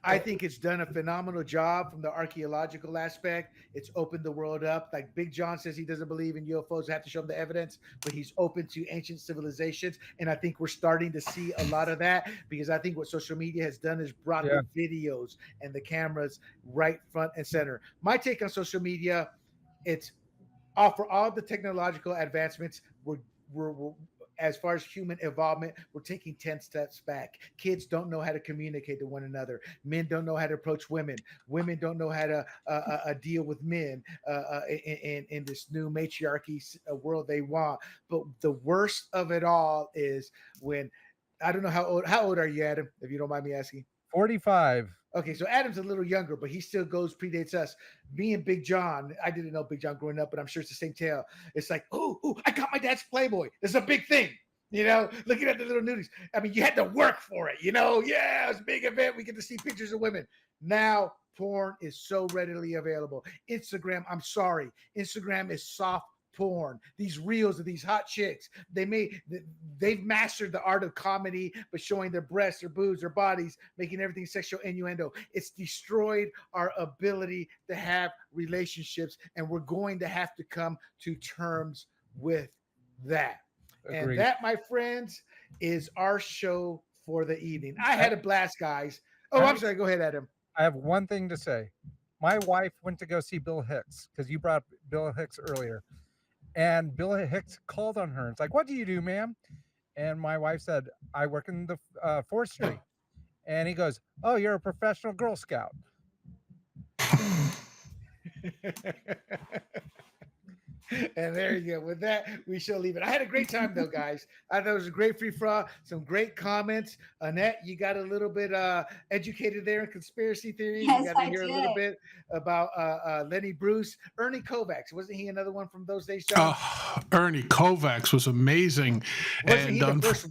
I think it's done a phenomenal job from the archaeological aspect. It's opened the world up. Like Big John says, he doesn't believe in UFOs. I have to show him the evidence, but he's open to ancient civilizations. And I think we're starting to see a lot of that because I think what social media has done is brought the videos and the cameras right front and center. My take on social media, it's for all the technological advancements, we're as far as human involvement, we're taking 10 steps back. Kids don't know how to communicate to one another. Men don't know how to approach women. Women don't know how to deal with men in this new matriarchy world they want. But the worst of it all is when, I don't know how old are you, Adam, if you don't mind me asking? 45. Okay, so Adam's a little younger, but he still predates us. Me and Big John, I didn't know Big John growing up, but I'm sure it's the same tale. It's like, oh, I got my dad's Playboy. It's a big thing, looking at the little nudies. I mean, you had to work for it, Yeah, it's a big event. We get to see pictures of women. Now, porn is so readily available. Instagram is soft porn. These reels of these hot chicks, they've mastered the art of comedy, but showing their breasts, their boobs, their bodies, making everything sexual innuendo. It's destroyed our ability to have relationships, and we're going to have to come to terms with that. Agreed. And that, my friends, is our show for the evening. I had a blast, guys. Oh, I'm sorry. Go ahead, Adam. I have one thing to say. My wife went to go see Bill Hicks because you brought Bill Hicks earlier. And Bill Hicks called on her. It's like, what do you do, ma'am? And my wife said, I work in the forestry. And he goes, oh, you're a professional Girl Scout. And there you go. With that, we shall leave it. I had a great time, though, guys. I thought it was a great free for all. Some great comments. Annette, you got a little bit educated there in conspiracy theories. Yes, you got to hear a little bit about Lenny Bruce. Ernie Kovacs. Wasn't he another one from those days, John? Ernie Kovacs was amazing. Wasn't he the first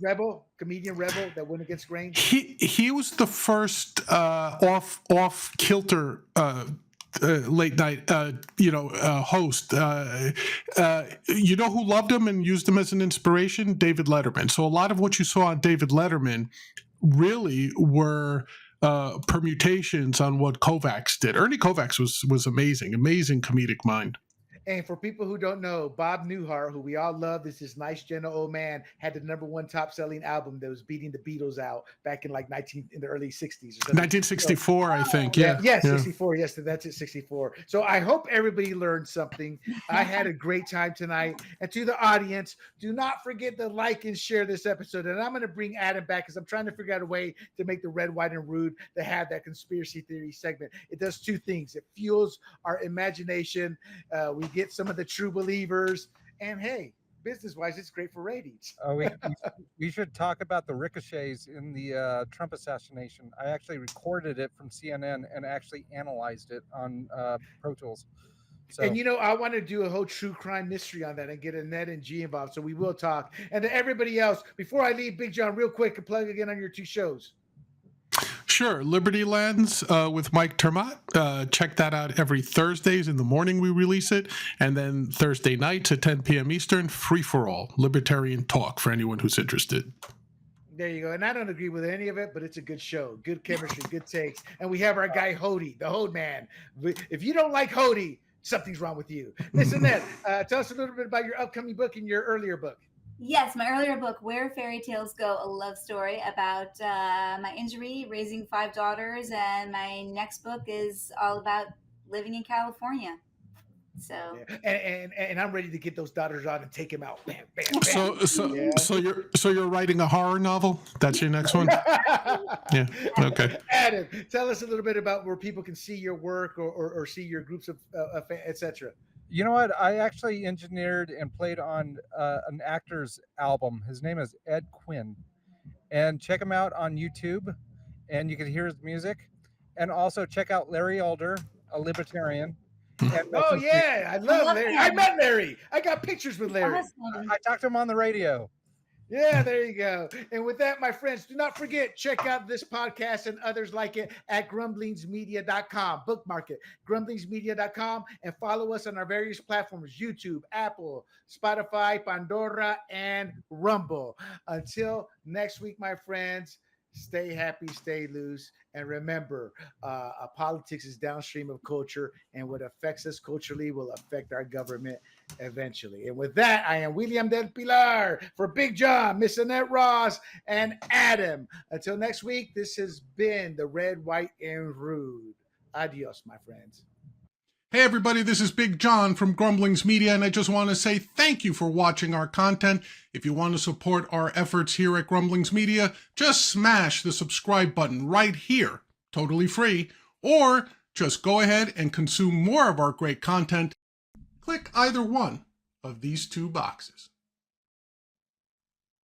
comedian rebel that went against grain? He was the first off kilter late night host. You know who loved him and used him as an inspiration? David Letterman. So a lot of what you saw on David Letterman really were permutations on what Kovacs did. Ernie Kovacs was amazing comedic mind. And for people who don't know, Bob Newhart, who we all love, this nice, gentle old man, had the #1 top-selling album that was beating the Beatles out back in like in the early '60s or something. 1964, I think. Yeah, Yeah. 64. Yes, that's it, 64. So I hope everybody learned something. I had a great time tonight. And to the audience, do not forget to like and share this episode. And I'm going to bring Adam back because I'm trying to figure out a way to make the Red, White, and Rude to have that conspiracy theory segment. It does two things. It fuels our imagination. We get some of the true believers. And hey, business-wise, it's great for ratings. We should talk about the ricochets in the Trump assassination. I actually recorded it from CNN and actually analyzed it on Pro Tools. So, and I want to do a whole true crime mystery on that and get Annette and G involved. So we will talk. And to everybody else, before I leave, Big John, real quick, and plug again on your 2 shows. Sure. Liberty Lands with Mike Termott. Check that out every Thursdays in the morning we release it. And then Thursday nights at 10 p.m. Eastern, Free for All, libertarian talk for anyone who's interested. There you go. And I don't agree with any of it, but it's a good show. Good chemistry, good takes. And we have our guy, Hody, the Hode Man. If you don't like Hody, something's wrong with you. Listen, Annette, tell us a little bit about your upcoming book and your earlier book. Yes, my earlier book, Where Fairy Tales Go, a love story about my injury, raising 5 daughters, and my next book is all about living in California. So and I'm ready to get those daughters out and take them out. Bam, bam, bam. So you're writing a horror novel? That's your next one? Yeah. Okay. Adam, tell us a little bit about where people can see your work or see your groups of etc. You know what? I actually engineered and played on an actor's album. His name is Ed Quinn. And check him out on YouTube, and you can hear his music. And also check out Larry Alder, a libertarian. Oh, yeah. I love Larry. I met Larry. I got pictures with Larry. I talked to him on the radio. Yeah, there you go. And with that, my friends, do not forget, check out this podcast and others like it at grumblingsmedia.com. Bookmark it, grumblingsmedia.com, and follow us on our various platforms, YouTube, Apple, Spotify, Pandora, and Rumble. Until next week, my friends, stay happy, stay loose, and remember, politics is downstream of culture, and what affects us culturally will affect our government eventually. And with that, I am William del Pilar for Big John, Miss Annette Ross, and Adam. Until next week, this has been the Red, White, and Rude. Adios, my friends. Hey everybody, this is Big John from Grumblings Media, and I just want to say thank you for watching our content. If you want to support our efforts here at Grumblings Media, just smash the subscribe button right here, totally free, or just go ahead and consume more of our great content. Click either one of these 2 boxes.